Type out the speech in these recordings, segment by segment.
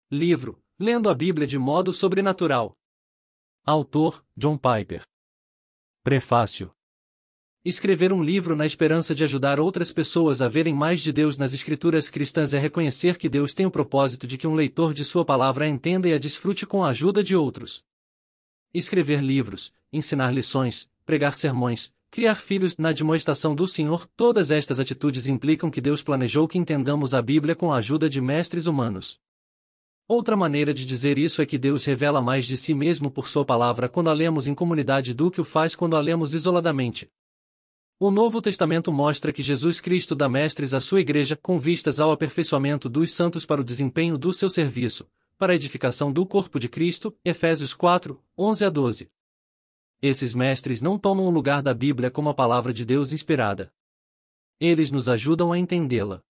Livro, Lendo a Bíblia de modo sobrenatural. Autor, John Piper. Prefácio. Escrever um livro na esperança de ajudar outras pessoas a verem mais de Deus nas Escrituras cristãs é reconhecer que Deus tem o propósito de que um leitor de sua palavra a entenda e a desfrute com a ajuda de outros. Escrever livros, ensinar lições, pregar sermões, criar filhos na admoestação do Senhor, todas estas atitudes implicam que Deus planejou que entendamos a Bíblia com a ajuda de mestres humanos. Outra maneira de dizer isso é que Deus revela mais de si mesmo por sua palavra quando a lemos em comunidade do que o faz quando a lemos isoladamente. O Novo Testamento mostra que Jesus Cristo dá mestres à sua igreja com vistas ao aperfeiçoamento dos santos para o desempenho do seu serviço, para a edificação do corpo de Cristo, Efésios 4, 11-12. Esses mestres não tomam o lugar da Bíblia como a palavra de Deus inspirada. Eles nos ajudam a entendê-la.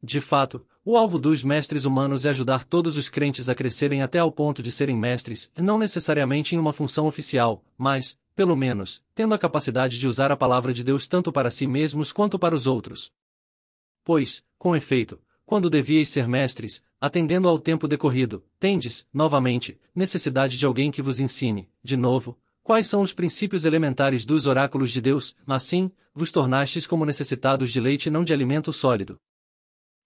De fato, o alvo dos mestres humanos é ajudar todos os crentes a crescerem até ao ponto de serem mestres, não necessariamente em uma função oficial, mas, pelo menos, tendo a capacidade de usar a palavra de Deus tanto para si mesmos quanto para os outros. Pois, com efeito, quando devíeis ser mestres, atendendo ao tempo decorrido, tendes, novamente, necessidade de alguém que vos ensine, de novo, quais são os princípios elementares dos oráculos de Deus, assim, vos tornastes como necessitados de leite e não de alimento sólido.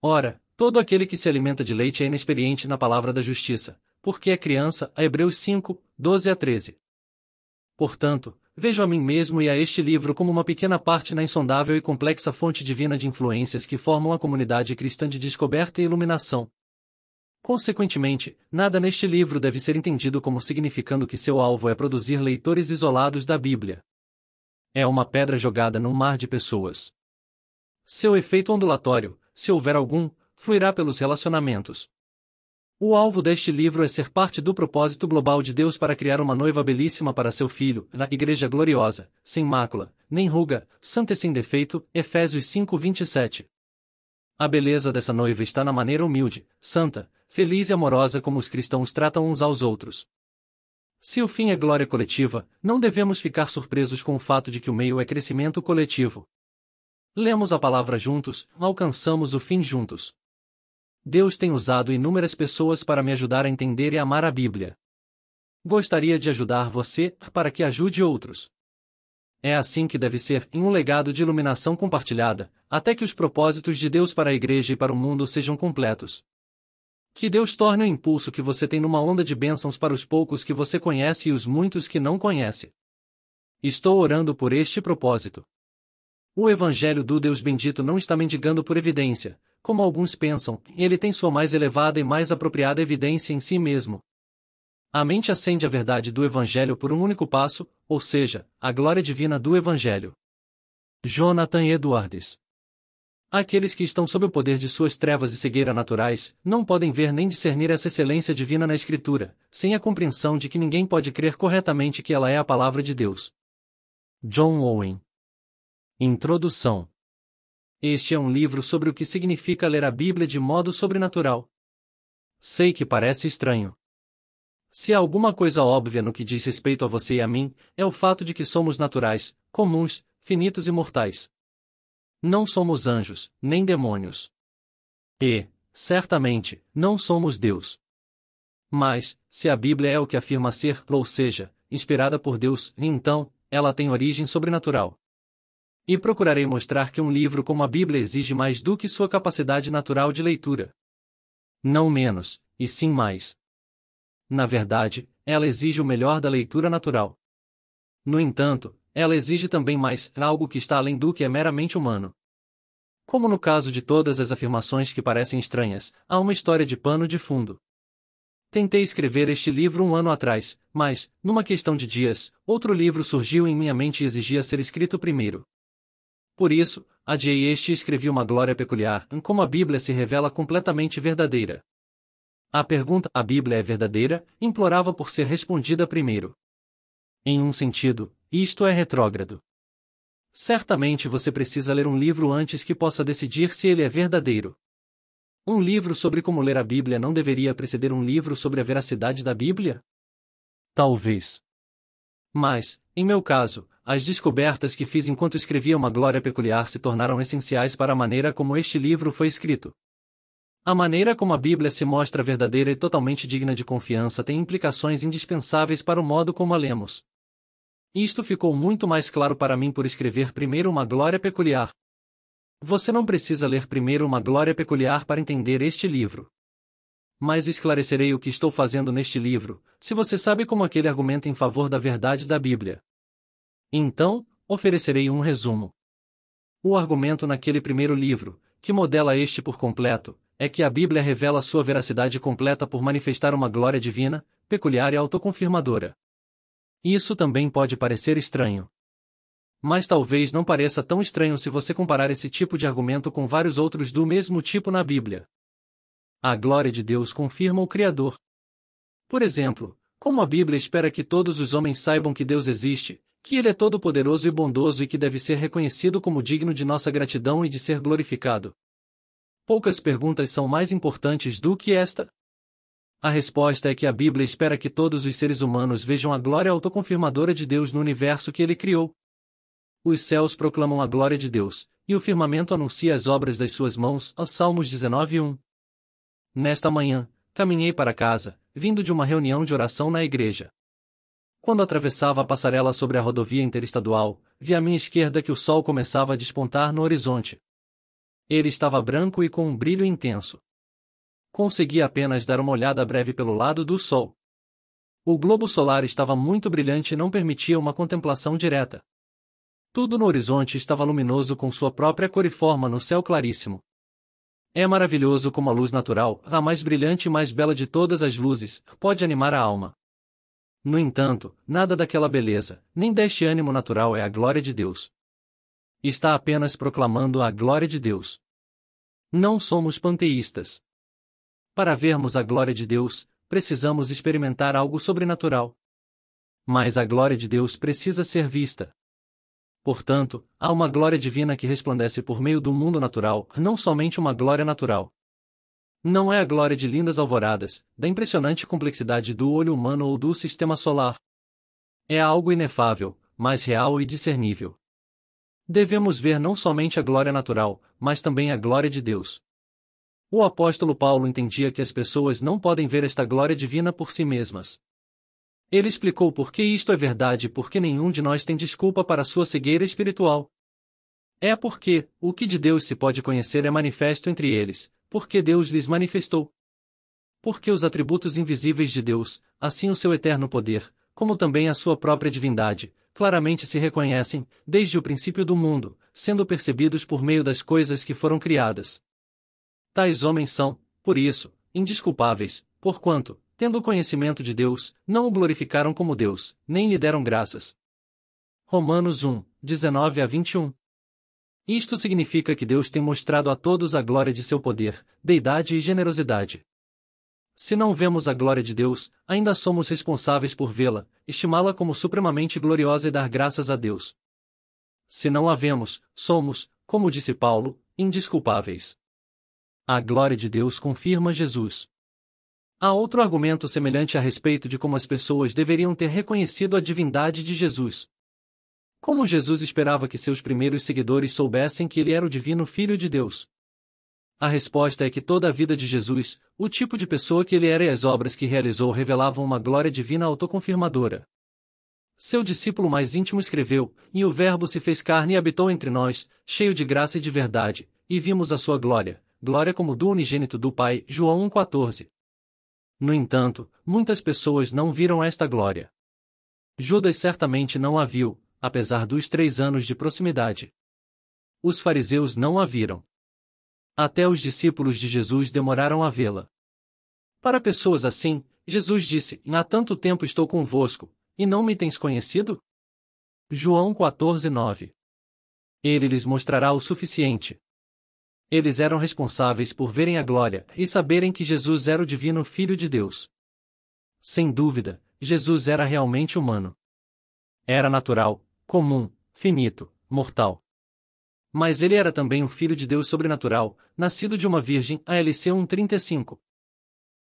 Ora, todo aquele que se alimenta de leite é inexperiente na palavra da justiça, porque é criança, a Hebreus 5, 12-13. Portanto, vejo a mim mesmo e a este livro como uma pequena parte na insondável e complexa fonte divina de influências que formam a comunidade cristã de descoberta e iluminação. Consequentemente, nada neste livro deve ser entendido como significando que seu alvo é produzir leitores isolados da Bíblia. É uma pedra jogada num mar de pessoas. Seu efeito ondulatório, se houver algum, fluirá pelos relacionamentos. O alvo deste livro é ser parte do propósito global de Deus para criar uma noiva belíssima para seu filho, na igreja gloriosa, sem mácula, nem ruga, santa e sem defeito, Efésios 5:27. A beleza dessa noiva está na maneira humilde, santa, feliz e amorosa como os cristãos tratam uns aos outros. Se o fim é glória coletiva, não devemos ficar surpresos com o fato de que o meio é crescimento coletivo. Lemos a palavra juntos, alcançamos o fim juntos. Deus tem usado inúmeras pessoas para me ajudar a entender e amar a Bíblia. Gostaria de ajudar você, para que ajude outros. É assim que deve ser, em um legado de iluminação compartilhada, até que os propósitos de Deus para a igreja e para o mundo sejam completos. Que Deus torne o impulso que você tem numa onda de bênçãos para os poucos que você conhece e os muitos que não conhece. Estou orando por este propósito. O Evangelho do Deus bendito não está mendigando por evidência, como alguns pensam, ele tem sua mais elevada e mais apropriada evidência em si mesmo. A mente acende a verdade do Evangelho por um único passo, ou seja, a glória divina do Evangelho. Jonathan Edwards. Aqueles que estão sob o poder de suas trevas e cegueira naturais, não podem ver nem discernir essa excelência divina na Escritura, sem a compreensão de que ninguém pode crer corretamente que ela é a palavra de Deus. John Owen. Introdução. Este é um livro sobre o que significa ler a Bíblia de modo sobrenatural. Sei que parece estranho. Se há alguma coisa óbvia no que diz respeito a você e a mim, é o fato de que somos naturais, comuns, finitos e mortais. Não somos anjos, nem demônios. E, certamente, não somos Deus. Mas, se a Bíblia é o que afirma ser, ou seja, inspirada por Deus, então, ela tem origem sobrenatural. E procurarei mostrar que um livro como a Bíblia exige mais do que sua capacidade natural de leitura. Não menos, e sim mais. Na verdade, ela exige o melhor da leitura natural. No entanto, ela exige também mais, algo que está além do que é meramente humano. Como no caso de todas as afirmações que parecem estranhas, há uma história de pano de fundo. Tentei escrever este livro 1 ano atrás, mas, numa questão de dias, outro livro surgiu em minha mente e exigia ser escrito primeiro. Por isso, adiei este e escrevi uma glória peculiar, em como a Bíblia se revela completamente verdadeira. A pergunta, a Bíblia é verdadeira, implorava por ser respondida primeiro. Em um sentido, isto é retrógrado. Certamente você precisa ler um livro antes que possa decidir se ele é verdadeiro. Um livro sobre como ler a Bíblia não deveria preceder um livro sobre a veracidade da Bíblia? Talvez. Mas, em meu caso, as descobertas que fiz enquanto escrevia uma glória peculiar se tornaram essenciais para a maneira como este livro foi escrito. A maneira como a Bíblia se mostra verdadeira e totalmente digna de confiança tem implicações indispensáveis para o modo como a lemos. Isto ficou muito mais claro para mim por escrever primeiro uma glória peculiar. Você não precisa ler primeiro uma glória peculiar para entender este livro. Mas esclarecerei o que estou fazendo neste livro, se você sabe como aquele argumenta em favor da verdade da Bíblia. Então, oferecerei um resumo. O argumento naquele primeiro livro, que modela este por completo, é que a Bíblia revela sua veracidade completa por manifestar uma glória divina, peculiar e autoconfirmadora. Isso também pode parecer estranho. Mas talvez não pareça tão estranho se você comparar esse tipo de argumento com vários outros do mesmo tipo na Bíblia. A glória de Deus confirma o Criador. Por exemplo, como a Bíblia espera que todos os homens saibam que Deus existe, que Ele é todo-poderoso e bondoso e que deve ser reconhecido como digno de nossa gratidão e de ser glorificado. Poucas perguntas são mais importantes do que esta. A resposta é que a Bíblia espera que todos os seres humanos vejam a glória autoconfirmadora de Deus no universo que Ele criou. Os céus proclamam a glória de Deus, e o firmamento anuncia as obras das suas mãos. Salmos 19:1. Nesta manhã, caminhei para casa, vindo de uma reunião de oração na igreja. Quando atravessava a passarela sobre a rodovia interestadual, vi à minha esquerda que o sol começava a despontar no horizonte. Ele estava branco e com um brilho intenso. Consegui apenas dar uma olhada breve pelo lado do sol. O globo solar estava muito brilhante e não permitia uma contemplação direta. Tudo no horizonte estava luminoso com sua própria cor e forma no céu claríssimo. É maravilhoso como a luz natural, a mais brilhante e mais bela de todas as luzes, pode animar a alma. No entanto, nada daquela beleza, nem deste ânimo natural é a glória de Deus. Está apenas proclamando a glória de Deus. Não somos panteístas. Para vermos a glória de Deus, precisamos experimentar algo sobrenatural. Mas a glória de Deus precisa ser vista. Portanto, há uma glória divina que resplandece por meio do mundo natural, não somente uma glória natural. Não é a glória de lindas alvoradas, da impressionante complexidade do olho humano ou do sistema solar. É algo inefável, mas real e discernível. Devemos ver não somente a glória natural, mas também a glória de Deus. O apóstolo Paulo entendia que as pessoas não podem ver esta glória divina por si mesmas. Ele explicou por que isto é verdade e por que nenhum de nós tem desculpa para sua cegueira espiritual. É porque o que de Deus se pode conhecer é manifesto entre eles, porque Deus lhes manifestou. Porque os atributos invisíveis de Deus, assim o seu eterno poder, como também a sua própria divindade, claramente se reconhecem, desde o princípio do mundo, sendo percebidos por meio das coisas que foram criadas. Tais homens são, por isso, indesculpáveis, porquanto, tendo o conhecimento de Deus, não o glorificaram como Deus, nem lhe deram graças. Romanos 1, 19-21. Isto significa que Deus tem mostrado a todos a glória de seu poder, deidade e generosidade. Se não vemos a glória de Deus, ainda somos responsáveis por vê-la, estimá-la como supremamente gloriosa e dar graças a Deus. Se não a vemos, somos, como disse Paulo, indesculpáveis. A glória de Deus confirma Jesus. Há outro argumento semelhante a respeito de como as pessoas deveriam ter reconhecido a divindade de Jesus. Como Jesus esperava que seus primeiros seguidores soubessem que ele era o divino Filho de Deus? A resposta é que toda a vida de Jesus, o tipo de pessoa que ele era e as obras que realizou revelavam uma glória divina autoconfirmadora. Seu discípulo mais íntimo escreveu, e o Verbo se fez carne e habitou entre nós, cheio de graça e de verdade, e vimos a sua glória, glória como do unigênito do Pai, João 1,14. No entanto, muitas pessoas não viram esta glória. Judas certamente não a viu, apesar dos 3 anos de proximidade. Os fariseus não a viram. Até os discípulos de Jesus demoraram a vê-la. Para pessoas assim, Jesus disse: há tanto tempo estou convosco, e não me tens conhecido? João 14:9. Ele lhes mostrará o suficiente. Eles eram responsáveis por verem a glória e saberem que Jesus era o divino Filho de Deus. Sem dúvida, Jesus era realmente humano. Era natural, comum, finito, mortal. Mas ele era também o Filho de Deus sobrenatural, nascido de uma virgem, ALC 1:35.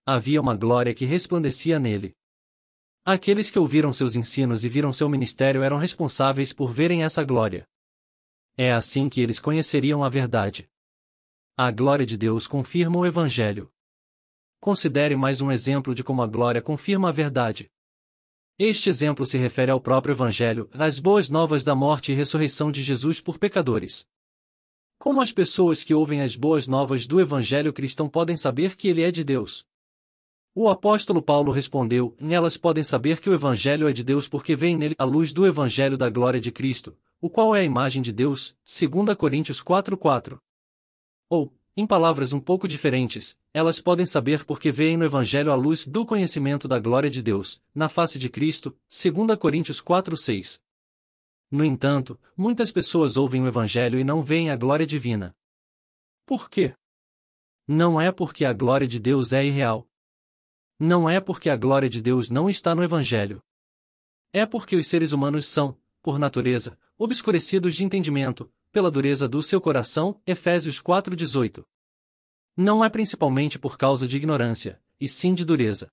Havia uma glória que resplandecia nele. Aqueles que ouviram seus ensinos e viram seu ministério eram responsáveis por verem essa glória. É assim que eles conheceriam a verdade. A glória de Deus confirma o Evangelho. Considere mais um exemplo de como a glória confirma a verdade. Este exemplo se refere ao próprio Evangelho, às boas novas da morte e ressurreição de Jesus por pecadores. Como as pessoas que ouvem as boas novas do Evangelho cristão podem saber que ele é de Deus? O apóstolo Paulo respondeu: nelas podem saber que o Evangelho é de Deus porque veem nele a luz do Evangelho da glória de Cristo, o qual é a imagem de Deus, 2 Coríntios 4:4. Ou, em palavras um pouco diferentes, elas podem saber porque veem no Evangelho a luz do conhecimento da glória de Deus, na face de Cristo, 2 Coríntios 4:6. No entanto, muitas pessoas ouvem o Evangelho e não veem a glória divina. Por quê? Não é porque a glória de Deus é irreal. Não é porque a glória de Deus não está no Evangelho. É porque os seres humanos são, por natureza, obscurecidos de entendimento, pela dureza do seu coração, Efésios 4:18. Não é principalmente por causa de ignorância, e sim de dureza.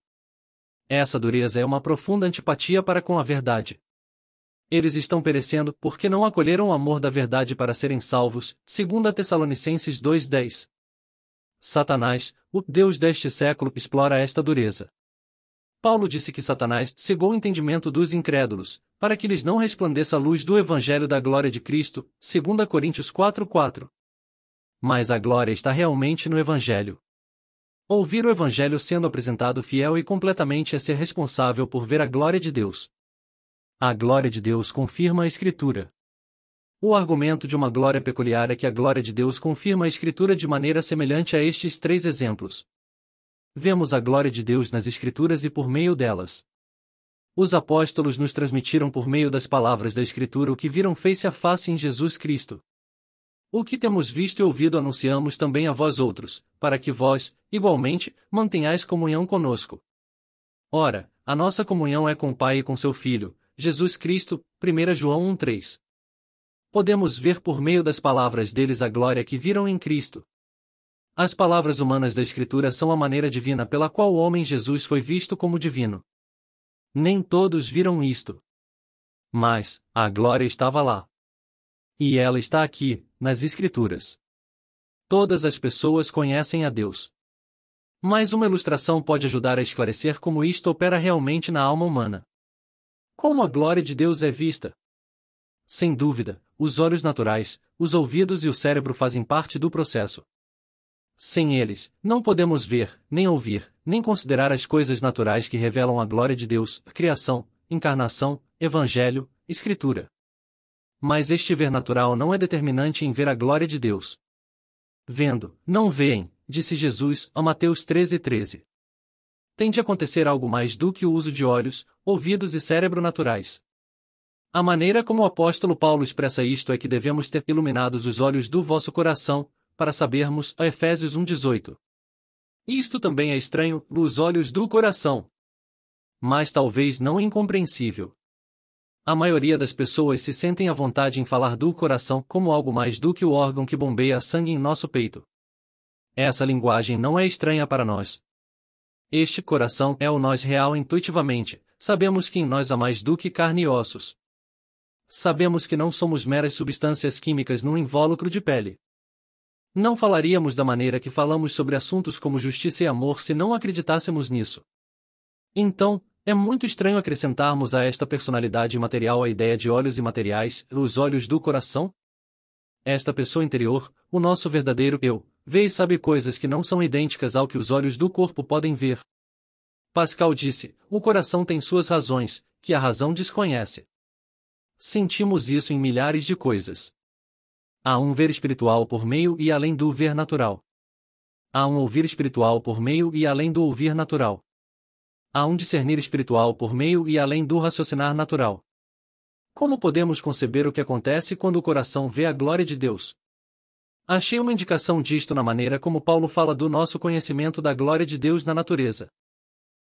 Essa dureza é uma profunda antipatia para com a verdade. Eles estão perecendo porque não acolheram o amor da verdade para serem salvos, 2 Tessalonicenses 2:10. Satanás, o Deus deste século, explora esta dureza. Paulo disse que Satanás cegou o entendimento dos incrédulos, para que lhes não resplandeça a luz do Evangelho da glória de Cristo, 2 Coríntios 4:4. Mas a glória está realmente no Evangelho. Ouvir o Evangelho sendo apresentado fiel e completamente é ser responsável por ver a glória de Deus. A glória de Deus confirma a Escritura. O argumento de uma glória peculiar é que a glória de Deus confirma a Escritura de maneira semelhante a estes três exemplos. Vemos a glória de Deus nas Escrituras e por meio delas. Os apóstolos nos transmitiram por meio das palavras da Escritura o que viram face a face em Jesus Cristo. O que temos visto e ouvido anunciamos também a vós outros, para que vós, igualmente, mantenhais comunhão conosco. Ora, a nossa comunhão é com o Pai e com seu Filho, Jesus Cristo, 1 João 1:3. Podemos ver por meio das palavras deles a glória que viram em Cristo. As palavras humanas da Escritura são a maneira divina pela qual o homem Jesus foi visto como divino. Nem todos viram isto. Mas, a glória estava lá. E ela está aqui, nas Escrituras. Todas as pessoas conhecem a Deus. Mas uma ilustração pode ajudar a esclarecer como isto opera realmente na alma humana. Como a glória de Deus é vista? Sem dúvida, os olhos naturais, os ouvidos e o cérebro fazem parte do processo. Sem eles, não podemos ver, nem ouvir, nem considerar as coisas naturais que revelam a glória de Deus, criação, encarnação, evangelho, escritura. Mas este ver natural não é determinante em ver a glória de Deus. Vendo, não veem, disse Jesus, a Mateus 13:13. Tem de acontecer algo mais do que o uso de olhos, ouvidos e cérebro naturais. A maneira como o apóstolo Paulo expressa isto é que devemos ter iluminados os olhos do vosso coração, para sabermos, a Efésios 1:18. Isto também é estranho, os olhos do coração. Mas talvez não incompreensível. A maioria das pessoas se sentem à vontade em falar do coração como algo mais do que o órgão que bombeia sangue em nosso peito. Essa linguagem não é estranha para nós. Este coração é o nós real intuitivamente, sabemos que em nós há mais do que carne e ossos. Sabemos que não somos meras substâncias químicas num invólucro de pele. Não falaríamos da maneira que falamos sobre assuntos como justiça e amor se não acreditássemos nisso. Então, é muito estranho acrescentarmos a esta personalidade imaterial a ideia de olhos imateriais, os olhos do coração? Esta pessoa interior, o nosso verdadeiro eu, vê e sabe coisas que não são idênticas ao que os olhos do corpo podem ver. Pascal disse, o coração tem suas razões, que a razão desconhece. Sentimos isso em milhares de coisas. Há um ver espiritual por meio e além do ver natural. Há um ouvir espiritual por meio e além do ouvir natural. Há um discernir espiritual por meio e além do raciocinar natural. Como podemos conceber o que acontece quando o coração vê a glória de Deus? Achei uma indicação disto na maneira como Paulo fala do nosso conhecimento da glória de Deus na natureza.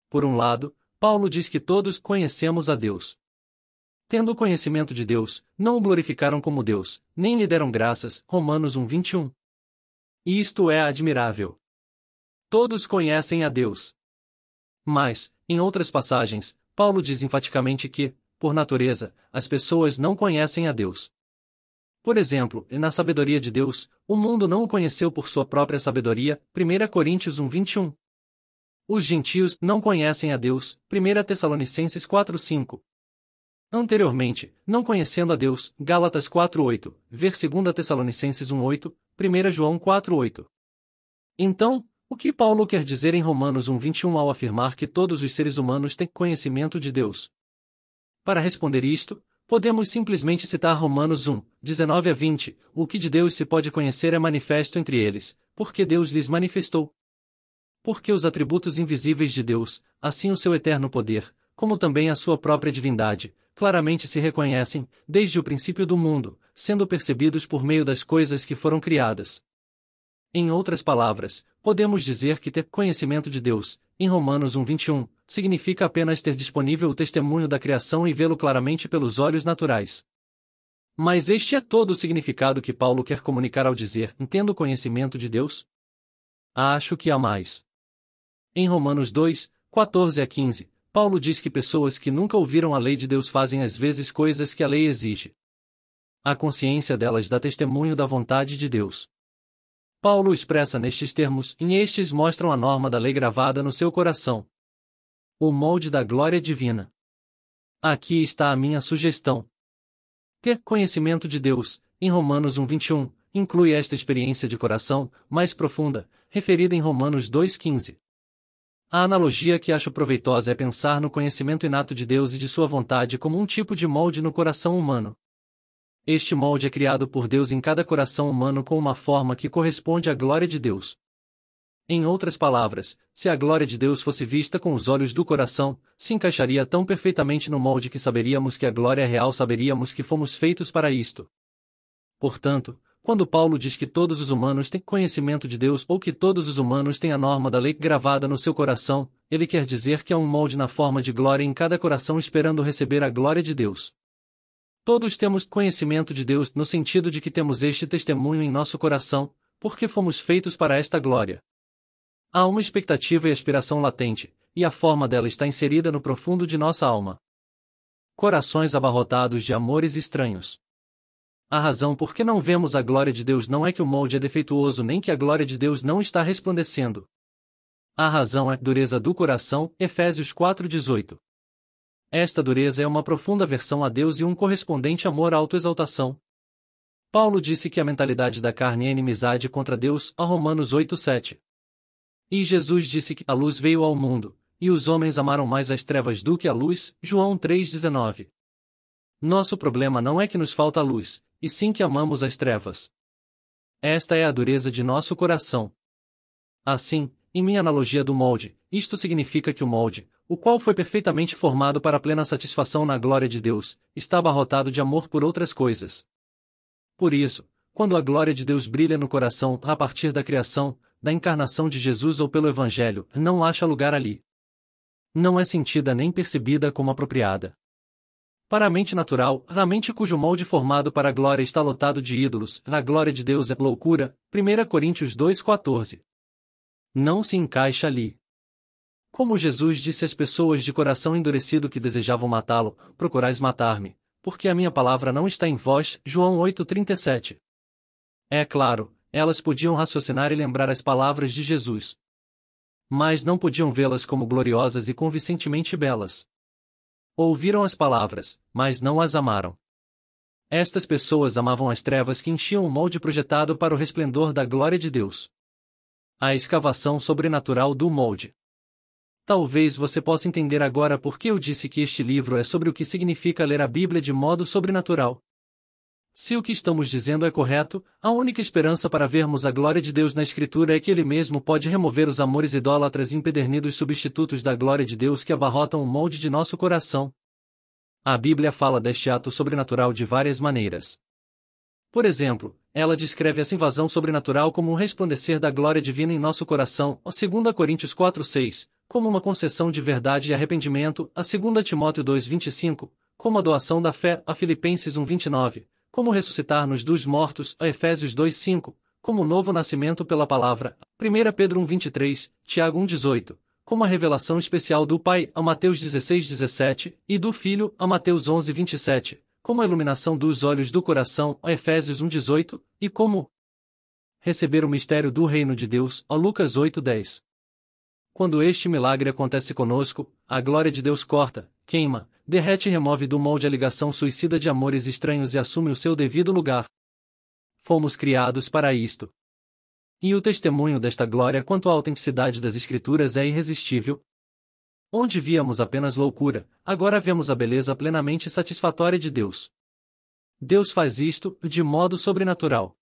Por um lado, Paulo diz que todos conhecemos a Deus. Tendo o conhecimento de Deus, não o glorificaram como Deus, nem lhe deram graças, Romanos 1:21. E isto é admirável. Todos conhecem a Deus. Mas, em outras passagens, Paulo diz enfaticamente que, por natureza, as pessoas não conhecem a Deus. Por exemplo, na sabedoria de Deus, o mundo não o conheceu por sua própria sabedoria, 1 Coríntios 1:21. Os gentios não conhecem a Deus, 1 Tessalonicenses 4:5. Anteriormente, não conhecendo a Deus, Gálatas 4:8, ver 2 Tessalonicenses 1:8, 1 João 4:8. Então, o que Paulo quer dizer em Romanos 1:21 ao afirmar que todos os seres humanos têm conhecimento de Deus? Para responder isto, podemos simplesmente citar Romanos 1:19-20, o que de Deus se pode conhecer é manifesto entre eles, porque Deus lhes manifestou. Porque os atributos invisíveis de Deus, assim o seu eterno poder, como também a sua própria divindade, claramente se reconhecem, desde o princípio do mundo, sendo percebidos por meio das coisas que foram criadas. Em outras palavras, podemos dizer que ter conhecimento de Deus, em Romanos 1:21, significa apenas ter disponível o testemunho da criação e vê-lo claramente pelos olhos naturais. Mas este é todo o significado que Paulo quer comunicar ao dizer, tendo conhecimento de Deus? Acho que há mais. Em Romanos 2:14-15, Paulo diz que pessoas que nunca ouviram a lei de Deus fazem às vezes coisas que a lei exige. A consciência delas dá testemunho da vontade de Deus. Paulo expressa nestes termos, e estes mostram a norma da lei gravada no seu coração. O molde da glória divina. Aqui está a minha sugestão. Ter conhecimento de Deus, em Romanos 1:21, inclui esta experiência de coração, mais profunda, referida em Romanos 2:15. A analogia que acho proveitosa é pensar no conhecimento inato de Deus e de sua vontade como um tipo de molde no coração humano. Este molde é criado por Deus em cada coração humano com uma forma que corresponde à glória de Deus. Em outras palavras, se a glória de Deus fosse vista com os olhos do coração, se encaixaria tão perfeitamente no molde que saberíamos que a glória é real, saberíamos que fomos feitos para isto. Portanto, quando Paulo diz que todos os humanos têm conhecimento de Deus ou que todos os humanos têm a norma da lei gravada no seu coração, ele quer dizer que há um molde na forma de glória em cada coração esperando receber a glória de Deus. Todos temos conhecimento de Deus no sentido de que temos este testemunho em nosso coração, porque fomos feitos para esta glória. Há uma expectativa e aspiração latente, e a forma dela está inserida no profundo de nossa alma. Corações abarrotados de amores estranhos. A razão por que não vemos a glória de Deus não é que o molde é defeituoso nem que a glória de Deus não está resplandecendo. A razão é a dureza do coração, Efésios 4:18. Esta dureza é uma profunda aversão a Deus e um correspondente amor à autoexaltação. Paulo disse que a mentalidade da carne é inimizade contra Deus, a Romanos 8:7. E Jesus disse que a luz veio ao mundo, e os homens amaram mais as trevas do que a luz, João 3:19. Nosso problema não é que nos falta a luz, e sim que amamos as trevas. Esta é a dureza de nosso coração. Assim, em minha analogia do molde, isto significa que o molde, o qual foi perfeitamente formado para a plena satisfação na glória de Deus, está abarrotado de amor por outras coisas. Por isso, quando a glória de Deus brilha no coração a partir da criação, da encarnação de Jesus ou pelo Evangelho, não acha lugar ali. Não é sentida nem percebida como apropriada. Para a mente natural, a mente cujo molde formado para a glória está lotado de ídolos, a glória de Deus é loucura, 1 Coríntios 2:14. Não se encaixa ali. Como Jesus disse às pessoas de coração endurecido que desejavam matá-lo, procurais matar-me, porque a minha palavra não está em vós, João 8:37. É claro, elas podiam raciocinar e lembrar as palavras de Jesus. Mas não podiam vê-las como gloriosas e convincentemente belas. Ouviram as palavras, mas não as amaram. Estas pessoas amavam as trevas que enchiam o molde projetado para o resplendor da glória de Deus. A escavação sobrenatural do molde. Talvez você possa entender agora por que eu disse que este livro é sobre o que significa ler a Bíblia de modo sobrenatural. Se o que estamos dizendo é correto, a única esperança para vermos a glória de Deus na Escritura é que Ele mesmo pode remover os amores idólatras e empedernidos substitutos da glória de Deus que abarrotam o molde de nosso coração. A Bíblia fala deste ato sobrenatural de várias maneiras. Por exemplo, ela descreve essa invasão sobrenatural como um resplandecer da glória divina em nosso coração, a 2 Coríntios 4:6, como uma concessão de verdade e arrependimento, a 2 Timóteo 2:25, como a doação da fé, a Filipenses 1:29, como ressuscitar-nos dos mortos, a Efésios 2:5, como novo nascimento pela palavra, 1 Pedro 1:23, Tiago 1:18, como a revelação especial do Pai, a Mateus 16:17, e do Filho, a Mateus 11:27, como a iluminação dos olhos do coração, Efésios 1:18, e como receber o mistério do reino de Deus, Lucas 8:10. Quando este milagre acontece conosco, a glória de Deus corta, queima, derrete e remove do molde a ligação suicida de amores estranhos e assume o seu devido lugar. Fomos criados para isto. E o testemunho desta glória quanto à autenticidade das Escrituras é irresistível. Onde víamos apenas loucura, agora vemos a beleza plenamente satisfatória de Deus. Deus faz isto, de modo sobrenatural.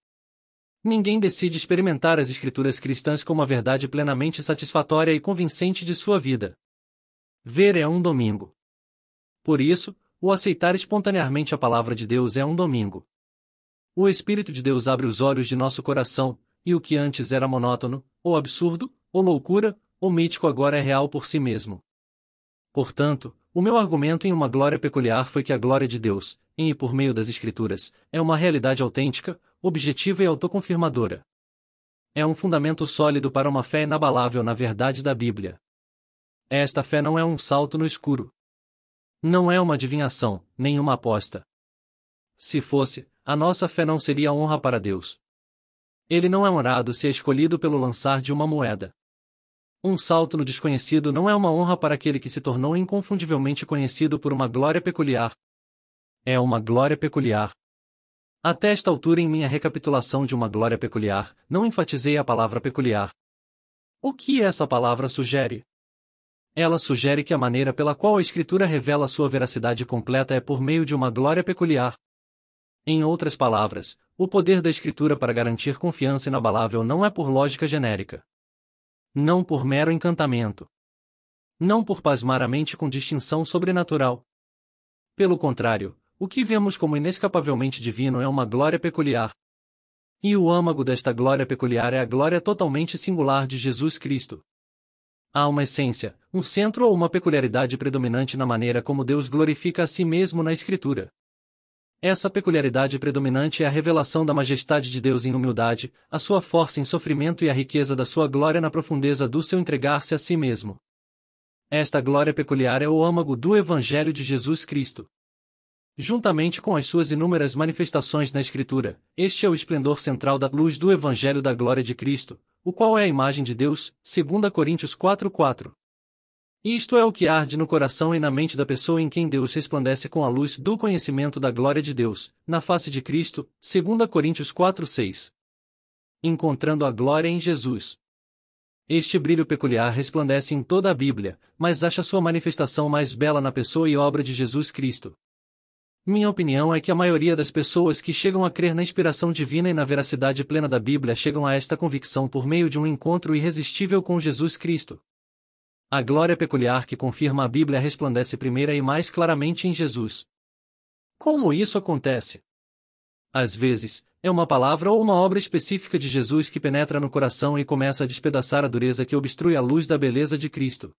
Ninguém decide experimentar as Escrituras cristãs como a verdade plenamente satisfatória e convincente de sua vida. Ver é um domingo. Por isso, o aceitar espontaneamente a palavra de Deus é um domingo. O Espírito de Deus abre os olhos de nosso coração, e o que antes era monótono, ou absurdo, ou loucura, ou mítico agora é real por si mesmo. Portanto, o meu argumento em uma glória peculiar foi que a glória de Deus, em e por meio das Escrituras, é uma realidade autêntica, objetiva e autoconfirmadora. É um fundamento sólido para uma fé inabalável na verdade da Bíblia. Esta fé não é um salto no escuro. Não é uma adivinhação, nem uma aposta. Se fosse, a nossa fé não seria honra para Deus. Ele não é honrado se é escolhido pelo lançar de uma moeda. Um salto no desconhecido não é uma honra para aquele que se tornou inconfundivelmente conhecido por uma glória peculiar. É uma glória peculiar. Até esta altura em minha recapitulação de uma glória peculiar, não enfatizei a palavra peculiar. O que essa palavra sugere? Ela sugere que a maneira pela qual a Escritura revela sua veracidade completa é por meio de uma glória peculiar. Em outras palavras, o poder da Escritura para garantir confiança inabalável não é por lógica genérica. Não por mero encantamento. Não por pasmar a mente com distinção sobrenatural. Pelo contrário, o que vemos como inescapavelmente divino é uma glória peculiar. E o âmago desta glória peculiar é a glória totalmente singular de Jesus Cristo. Há uma essência, um centro ou uma peculiaridade predominante na maneira como Deus glorifica a si mesmo na Escritura. Essa peculiaridade predominante é a revelação da majestade de Deus em humildade, a sua força em sofrimento e a riqueza da sua glória na profundeza do seu entregar-se a si mesmo. Esta glória peculiar é o âmago do Evangelho de Jesus Cristo. Juntamente com as suas inúmeras manifestações na Escritura, este é o esplendor central da luz do Evangelho da glória de Cristo, o qual é a imagem de Deus, 2 Coríntios 4:4. Isto é o que arde no coração e na mente da pessoa em quem Deus resplandece com a luz do conhecimento da glória de Deus, na face de Cristo, 2 Coríntios 4:6. Encontrando a glória em Jesus. Este brilho peculiar resplandece em toda a Bíblia, mas acha sua manifestação mais bela na pessoa e obra de Jesus Cristo. Minha opinião é que a maioria das pessoas que chegam a crer na inspiração divina e na veracidade plena da Bíblia chegam a esta convicção por meio de um encontro irresistível com Jesus Cristo. A glória peculiar que confirma a Bíblia resplandece primeira e mais claramente em Jesus. Como isso acontece? Às vezes, é uma palavra ou uma obra específica de Jesus que penetra no coração e começa a despedaçar a dureza que obstrui a luz da beleza de Cristo.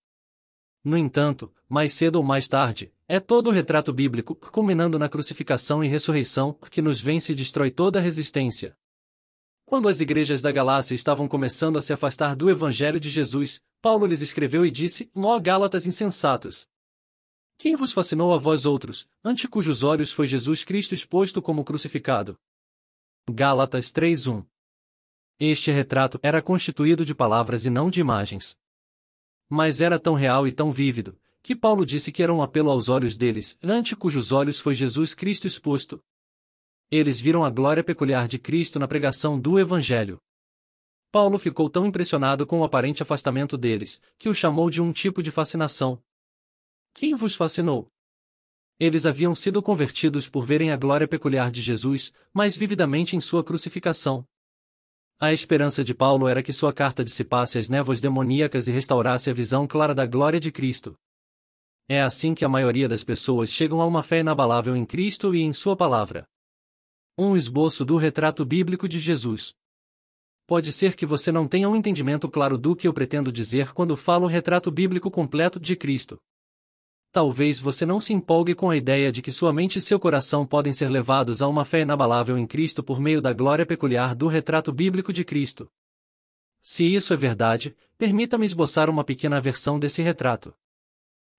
No entanto, mais cedo ou mais tarde, é todo o retrato bíblico, culminando na crucificação e ressurreição, que nos vence e destrói toda a resistência. Quando as igrejas da Galácia estavam começando a se afastar do Evangelho de Jesus, Paulo lhes escreveu e disse: Ó Gálatas insensatos! Quem vos fascinou a vós outros, ante cujos olhos foi Jesus Cristo exposto como crucificado? Gálatas 3:1. Este retrato era constituído de palavras e não de imagens. Mas era tão real e tão vívido, que Paulo disse que era um apelo aos olhos deles, ante cujos olhos foi Jesus Cristo exposto. Eles viram a glória peculiar de Cristo na pregação do Evangelho. Paulo ficou tão impressionado com o aparente afastamento deles, que o chamou de um tipo de fascinação. Quem vos fascinou? Eles haviam sido convertidos por verem a glória peculiar de Jesus, mais vividamente em sua crucificação. A esperança de Paulo era que sua carta dissipasse as névoas demoníacas e restaurasse a visão clara da glória de Cristo. É assim que a maioria das pessoas chegam a uma fé inabalável em Cristo e em sua palavra. Um esboço do retrato bíblico de Jesus. Pode ser que você não tenha um entendimento claro do que eu pretendo dizer quando falo retrato bíblico completo de Cristo. Talvez você não se empolgue com a ideia de que sua mente e seu coração podem ser levados a uma fé inabalável em Cristo por meio da glória peculiar do retrato bíblico de Cristo. Se isso é verdade, permita-me esboçar uma pequena versão desse retrato.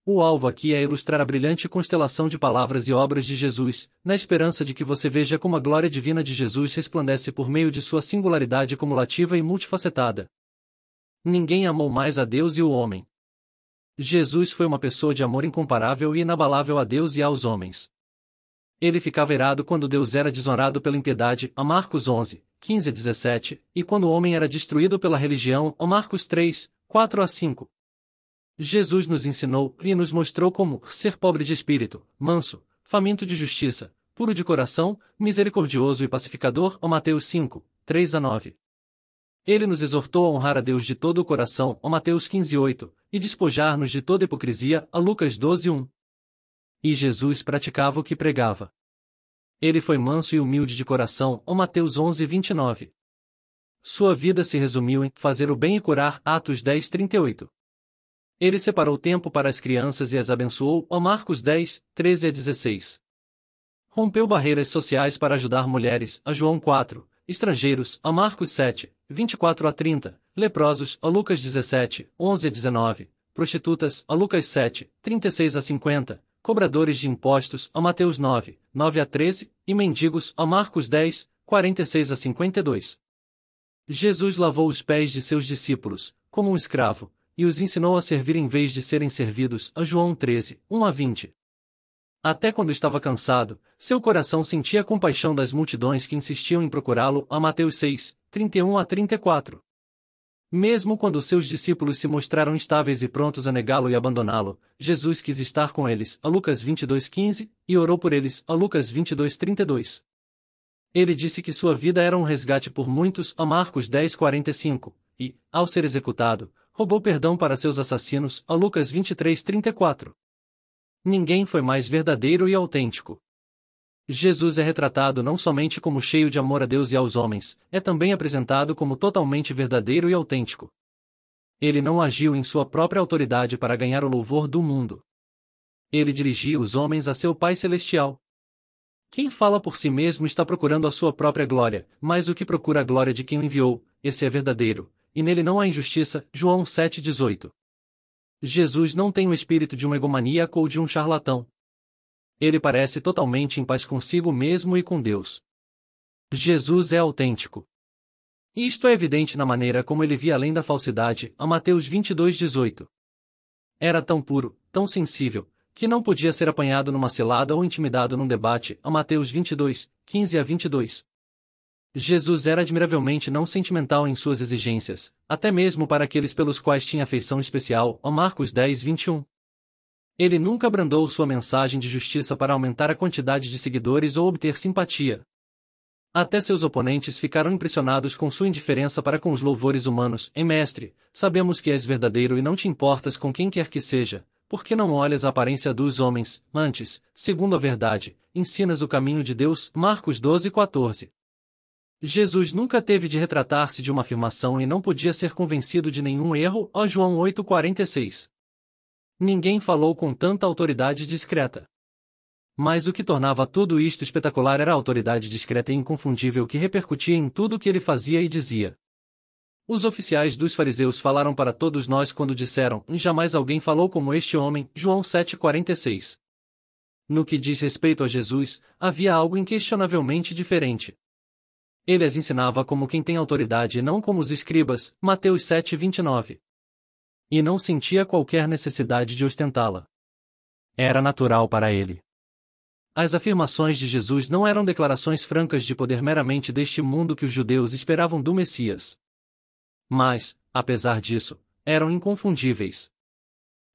O alvo aqui é ilustrar a brilhante constelação de palavras e obras de Jesus, na esperança de que você veja como a glória divina de Jesus resplandece por meio de sua singularidade cumulativa e multifacetada. Ninguém amou mais a Deus e o homem. Jesus foi uma pessoa de amor incomparável e inabalável a Deus e aos homens. Ele ficava irado quando Deus era desonrado pela impiedade, a Marcos 11, 15 a 17, e quando o homem era destruído pela religião, a Marcos 3, 4 a 5. Jesus nos ensinou e nos mostrou como ser pobre de espírito, manso, faminto de justiça, puro de coração, misericordioso e pacificador, a Mateus 5, 3 a 9. Ele nos exortou a honrar a Deus de todo o coração, a Mateus 15, 8, e despojar-nos de toda hipocrisia, a Lucas 12, 1. E Jesus praticava o que pregava. Ele foi manso e humilde de coração, a Mateus 11, 29. Sua vida se resumiu em fazer o bem e curar, Atos 10, 38. Ele separou tempo para as crianças e as abençoou, a Marcos 10, 13 a 16. Rompeu barreiras sociais para ajudar mulheres, a João 4, estrangeiros, a Marcos 7, 24 a 30, leprosos, a Lucas 17, 11 a 19, prostitutas, a Lucas 7, 36 a 50, cobradores de impostos, a Mateus 9, 9 a 13, e mendigos, a Marcos 10, 46 a 52. Jesus lavou os pés de seus discípulos, como um escravo, e os ensinou a servir em vez de serem servidos, a João 13, 1 a 20. Até quando estava cansado, seu coração sentia compaixão das multidões que insistiam em procurá-lo, a Mateus 6, 31 a 34. Mesmo quando seus discípulos se mostraram instáveis e prontos a negá-lo e abandoná-lo, Jesus quis estar com eles, a Lucas 22, 15, e orou por eles, a Lucas 22, 32. Ele disse que sua vida era um resgate por muitos, a Marcos 10, 45, e, ao ser executado, roubou perdão para seus assassinos, a Lucas 23, 34. Ninguém foi mais verdadeiro e autêntico. Jesus é retratado não somente como cheio de amor a Deus e aos homens, é também apresentado como totalmente verdadeiro e autêntico. Ele não agiu em sua própria autoridade para ganhar o louvor do mundo. Ele dirigia os homens a seu Pai Celestial. Quem fala por si mesmo está procurando a sua própria glória, mas o que procura a glória de quem o enviou, esse é verdadeiro, e nele não há injustiça, João 7,18. Jesus não tem o espírito de um egomaníaco ou de um charlatão. Ele parece totalmente em paz consigo mesmo e com Deus. Jesus é autêntico. Isto é evidente na maneira como ele via além da falsidade, a Mateus 22,18. Era tão puro, tão sensível, que não podia ser apanhado numa cilada ou intimidado num debate, a Mateus 22, 15 a 22. Jesus era admiravelmente não sentimental em suas exigências, até mesmo para aqueles pelos quais tinha afeição especial, a Marcos 10, 21. Ele nunca abrandou sua mensagem de justiça para aumentar a quantidade de seguidores ou obter simpatia. Até seus oponentes ficaram impressionados com sua indiferença para com os louvores humanos. Mestre, sabemos que és verdadeiro e não te importas com quem quer que seja, porque não olhas a aparência dos homens, antes, segundo a verdade, ensinas o caminho de Deus. Marcos 12, 14. Jesus nunca teve de retratar-se de uma afirmação e não podia ser convencido de nenhum erro. João 8, 46. Ninguém falou com tanta autoridade discreta. Mas o que tornava tudo isto espetacular era a autoridade discreta e inconfundível que repercutia em tudo o que ele fazia e dizia. Os oficiais dos fariseus falaram para todos nós quando disseram: jamais alguém falou como este homem. João 7,46. No que diz respeito a Jesus, havia algo inquestionavelmente diferente. Ele as ensinava como quem tem autoridade e não como os escribas. Mateus 7,29. E não sentia qualquer necessidade de ostentá-la. Era natural para ele. As afirmações de Jesus não eram declarações francas de poder meramente deste mundo que os judeus esperavam do Messias. Mas, apesar disso, eram inconfundíveis.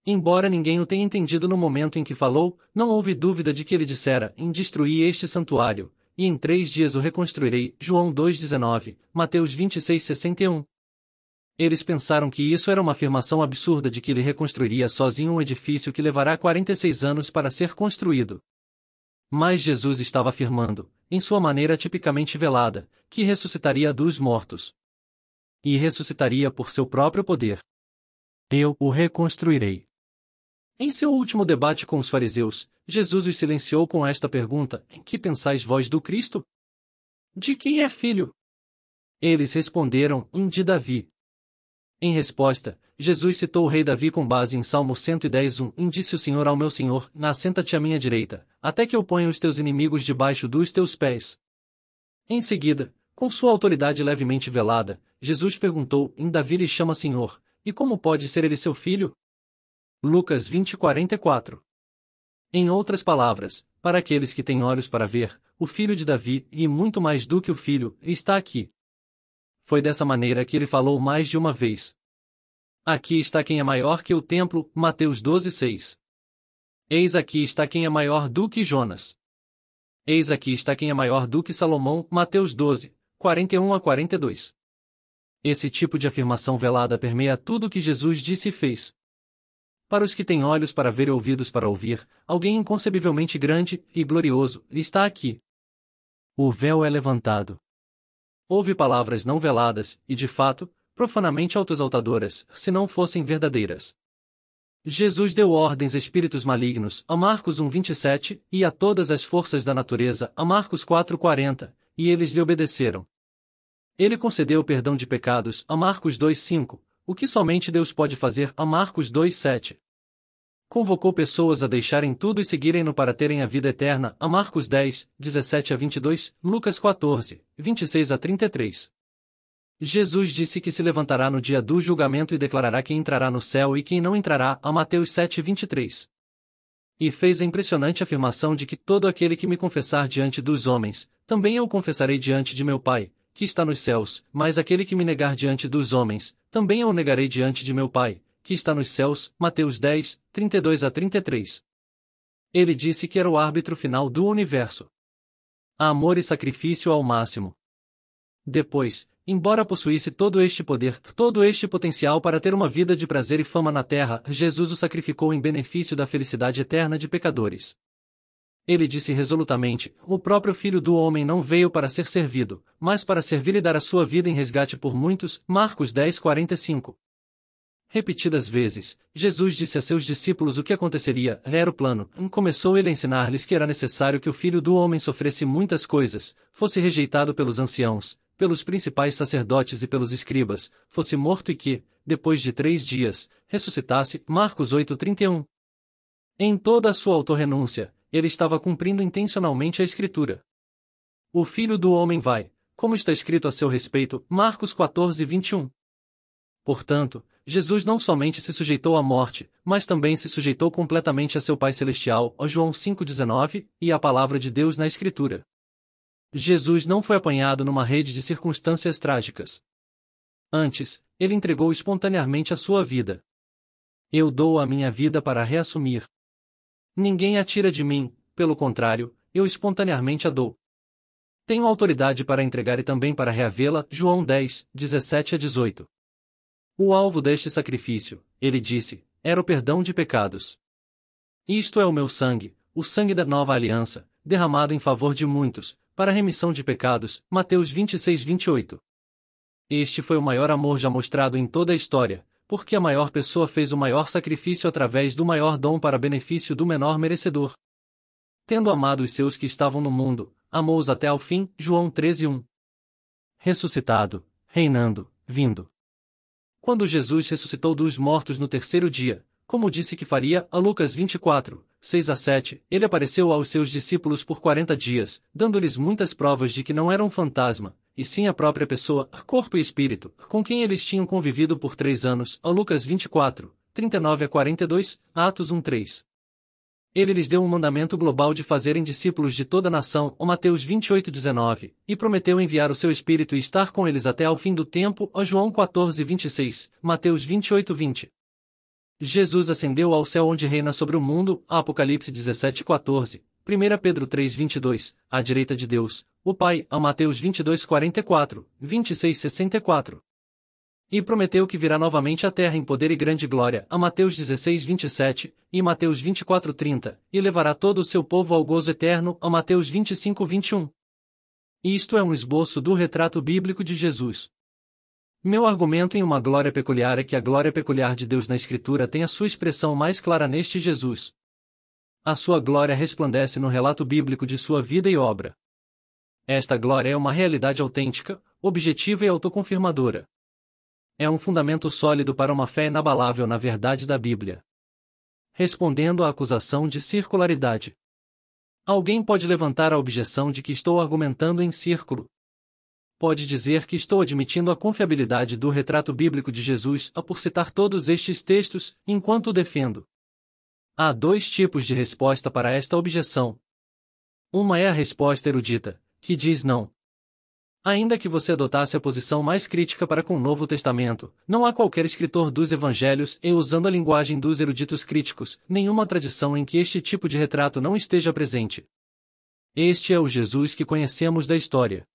Embora ninguém o tenha entendido no momento em que falou, não houve dúvida de que ele dissera: destruí este santuário, e em 3 dias o reconstruirei. João 2,19, Mateus 26, 61. Eles pensaram que isso era uma afirmação absurda de que ele reconstruiria sozinho um edifício que levará 46 anos para ser construído. Mas Jesus estava afirmando, em sua maneira tipicamente velada, que ressuscitaria dos mortos. E ressuscitaria por seu próprio poder. Eu o reconstruirei. Em seu último debate com os fariseus, Jesus os silenciou com esta pergunta: que pensais vós do Cristo? De quem é filho? Eles responderam: de Davi. Em resposta, Jesus citou o rei Davi com base em Salmo 110:1. Disse o Senhor ao meu Senhor: Assenta-te à minha direita, até que eu ponha os teus inimigos debaixo dos teus pés. Em seguida, com sua autoridade levemente velada, Jesus perguntou: Davi lhe chama Senhor, e como pode ser ele seu filho? Lucas 20:44. Em outras palavras, para aqueles que têm olhos para ver, o filho de Davi, e muito mais do que o filho, está aqui. Foi dessa maneira que ele falou mais de uma vez. Aqui está quem é maior que o templo, Mateus 12:6. Eis aqui está quem é maior do que Jonas. Eis aqui está quem é maior do que Salomão, Mateus 12:41-42. Esse tipo de afirmação velada permeia tudo o que Jesus disse e fez. Para os que têm olhos para ver e ouvidos para ouvir, alguém inconcebivelmente grande e glorioso está aqui. O véu é levantado. Houve palavras não veladas, e de fato, profanamente autoexaltadoras, se não fossem verdadeiras. Jesus deu ordens a espíritos malignos, a Marcos 1:27, e a todas as forças da natureza, a Marcos 4:40, e eles lhe obedeceram. Ele concedeu perdão de pecados, a Marcos 2:5, o que somente Deus pode fazer, a Marcos 2:7. Convocou pessoas a deixarem tudo e seguirem-no para terem a vida eterna, a Marcos 10:17-22, Lucas 14:26-33. Jesus disse que se levantará no dia do julgamento e declarará quem entrará no céu e quem não entrará, a Mateus 7:23. E fez a impressionante afirmação de que todo aquele que me confessar diante dos homens, também eu o confessarei diante de meu Pai, que está nos céus, mas aquele que me negar diante dos homens, também eu o negarei diante de meu Pai, que está nos céus, Mateus 10:32-33. Ele disse que era o árbitro final do universo. Amor e sacrifício ao máximo. Depois, embora possuísse todo este poder, todo este potencial para ter uma vida de prazer e fama na terra, Jesus o sacrificou em benefício da felicidade eterna de pecadores. Ele disse resolutamente: o próprio Filho do Homem não veio para ser servido, mas para servir e dar a sua vida em resgate por muitos, Marcos 10:45. Repetidas vezes, Jesus disse a seus discípulos o que aconteceria, era o plano. Começou ele a ensinar-lhes que era necessário que o Filho do Homem sofresse muitas coisas, fosse rejeitado pelos anciãos, pelos principais sacerdotes e pelos escribas, fosse morto e que, depois de 3 dias, ressuscitasse, Marcos 8:31. Em toda a sua autorrenúncia, ele estava cumprindo intencionalmente a Escritura. O Filho do Homem vai, como está escrito a seu respeito, Marcos 14:21. Portanto, Jesus não somente se sujeitou à morte, mas também se sujeitou completamente a seu Pai Celestial, a João 5:19, e à palavra de Deus na Escritura. Jesus não foi apanhado numa rede de circunstâncias trágicas. Antes, ele entregou espontaneamente a sua vida. Eu dou a minha vida para reassumir. Ninguém a tira de mim, pelo contrário, eu espontaneamente a dou. Tenho autoridade para entregar e também para reavê-la, João 10:17-18. O alvo deste sacrifício, ele disse, era o perdão de pecados. Isto é o meu sangue, o sangue da nova aliança, derramado em favor de muitos, para a remissão de pecados, Mateus 26:28. Este foi o maior amor já mostrado em toda a história, porque a maior pessoa fez o maior sacrifício através do maior dom para benefício do menor merecedor. Tendo amado os seus que estavam no mundo, amou-os até ao fim, João 13:1. Ressuscitado, reinando, vindo. Quando Jesus ressuscitou dos mortos no 3º dia, como disse que faria, a Lucas 24:6-7, ele apareceu aos seus discípulos por 40 dias, dando-lhes muitas provas de que não era um fantasma, e sim a própria pessoa, corpo e espírito, com quem eles tinham convivido por 3 anos, a Lucas 24:39-42, Atos 1:3. Ele lhes deu um mandamento global de fazerem discípulos de toda a nação, o Mateus 28:19, e prometeu enviar o seu Espírito e estar com eles até ao fim do tempo, a João 14:26, Mateus 28:20. Jesus ascendeu ao céu onde reina sobre o mundo, Apocalipse 17:14, 1 Pedro 3:22, à direita de Deus, o Pai, a Mateus 22:44, 26:64. E prometeu que virá novamente à terra em poder e grande glória, a Mateus 16:27, e Mateus 24:30, e levará todo o seu povo ao gozo eterno, a Mateus 25:21. Isto é um esboço do retrato bíblico de Jesus. Meu argumento em uma glória peculiar é que a glória peculiar de Deus na Escritura tem a sua expressão mais clara neste Jesus. A sua glória resplandece no relato bíblico de sua vida e obra. Esta glória é uma realidade autêntica, objetiva e autoconfirmadora. É um fundamento sólido para uma fé inabalável na verdade da Bíblia. Respondendo à acusação de circularidade. Alguém pode levantar a objeção de que estou argumentando em círculo. Pode dizer que estou admitindo a confiabilidade do retrato bíblico de Jesus por citar todos estes textos, enquanto o defendo. Há dois tipos de resposta para esta objeção. Uma é a resposta erudita, que diz não. Ainda que você adotasse a posição mais crítica para com o Novo Testamento, não há qualquer escritor dos Evangelhos e, usando a linguagem dos eruditos críticos, nenhuma tradição em que este tipo de retrato não esteja presente. Este é o Jesus que conhecemos da história.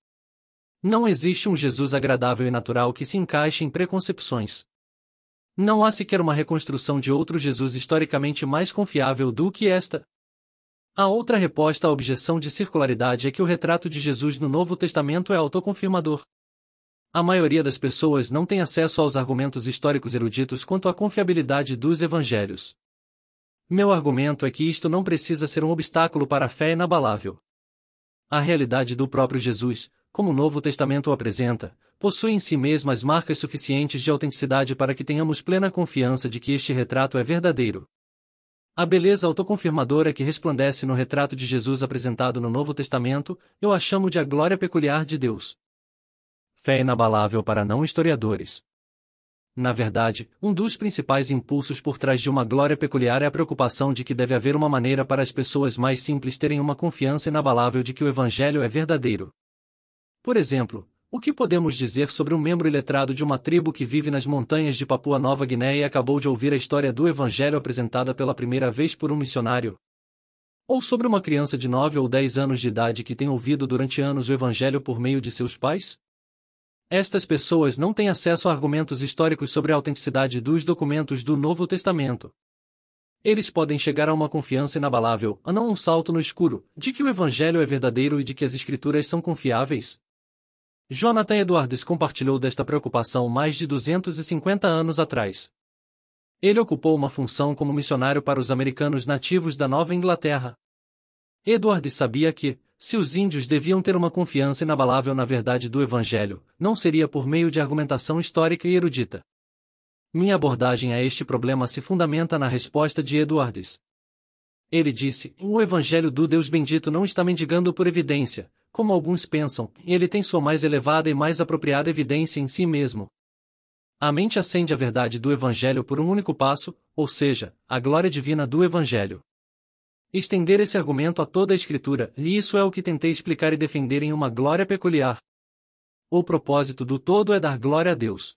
Não existe um Jesus agradável e natural que se encaixe em preconcepções. Não há sequer uma reconstrução de outro Jesus historicamente mais confiável do que esta. A outra resposta à objeção de circularidade é que o retrato de Jesus no Novo Testamento é autoconfirmador. A maioria das pessoas não tem acesso aos argumentos históricos eruditos quanto à confiabilidade dos evangelhos. Meu argumento é que isto não precisa ser um obstáculo para a fé inabalável. A realidade do próprio Jesus, como o Novo Testamento o apresenta, possui em si mesma as marcas suficientes de autenticidade para que tenhamos plena confiança de que este retrato é verdadeiro. A beleza autoconfirmadora que resplandece no retrato de Jesus apresentado no Novo Testamento, eu a chamo de a glória peculiar de Deus. Fé inabalável para não historiadores. Na verdade, um dos principais impulsos por trás de uma glória peculiar é a preocupação de que deve haver uma maneira para as pessoas mais simples terem uma confiança inabalável de que o Evangelho é verdadeiro. Por exemplo, o que podemos dizer sobre um membro iletrado de uma tribo que vive nas montanhas de Papua Nova Guiné e acabou de ouvir a história do Evangelho apresentada pela primeira vez por um missionário? Ou sobre uma criança de 9 ou 10 anos de idade que tem ouvido durante anos o Evangelho por meio de seus pais? Estas pessoas não têm acesso a argumentos históricos sobre a autenticidade dos documentos do Novo Testamento. Eles podem chegar a uma confiança inabalável, a não um salto no escuro, de que o Evangelho é verdadeiro e de que as Escrituras são confiáveis. Jonathan Edwards compartilhou desta preocupação mais de 250 anos atrás. Ele ocupou uma função como missionário para os americanos nativos da Nova Inglaterra. Edwards sabia que, se os índios deviam ter uma confiança inabalável na verdade do Evangelho, não seria por meio de argumentação histórica e erudita. Minha abordagem a este problema se fundamenta na resposta de Edwards. Ele disse: o Evangelho do Deus bendito não está mendigando por evidência, como alguns pensam, e ele tem sua mais elevada e mais apropriada evidência em si mesmo. A mente acende a verdade do Evangelho por um único passo, ou seja, a glória divina do Evangelho. Estender esse argumento a toda a Escritura, e isso é o que tentei explicar e defender em uma glória peculiar. O propósito do todo é dar glória a Deus.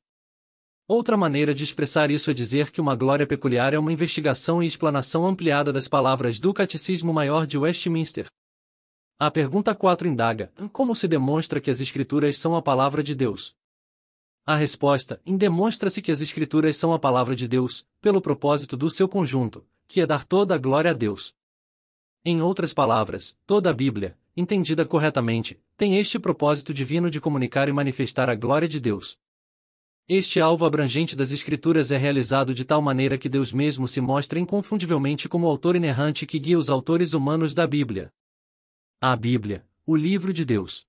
Outra maneira de expressar isso é dizer que uma glória peculiar é uma investigação e explanação ampliada das palavras do Catecismo Maior de Westminster. A pergunta 4 indaga: como se demonstra que as Escrituras são a palavra de Deus? A resposta: demonstra-se que as Escrituras são a palavra de Deus, pelo propósito do seu conjunto, que é dar toda a glória a Deus. Em outras palavras, toda a Bíblia, entendida corretamente, tem este propósito divino de comunicar e manifestar a glória de Deus. Este alvo abrangente das Escrituras é realizado de tal maneira que Deus mesmo se mostra inconfundivelmente como o autor inerrante que guia os autores humanos da Bíblia. A Bíblia, o livro de Deus.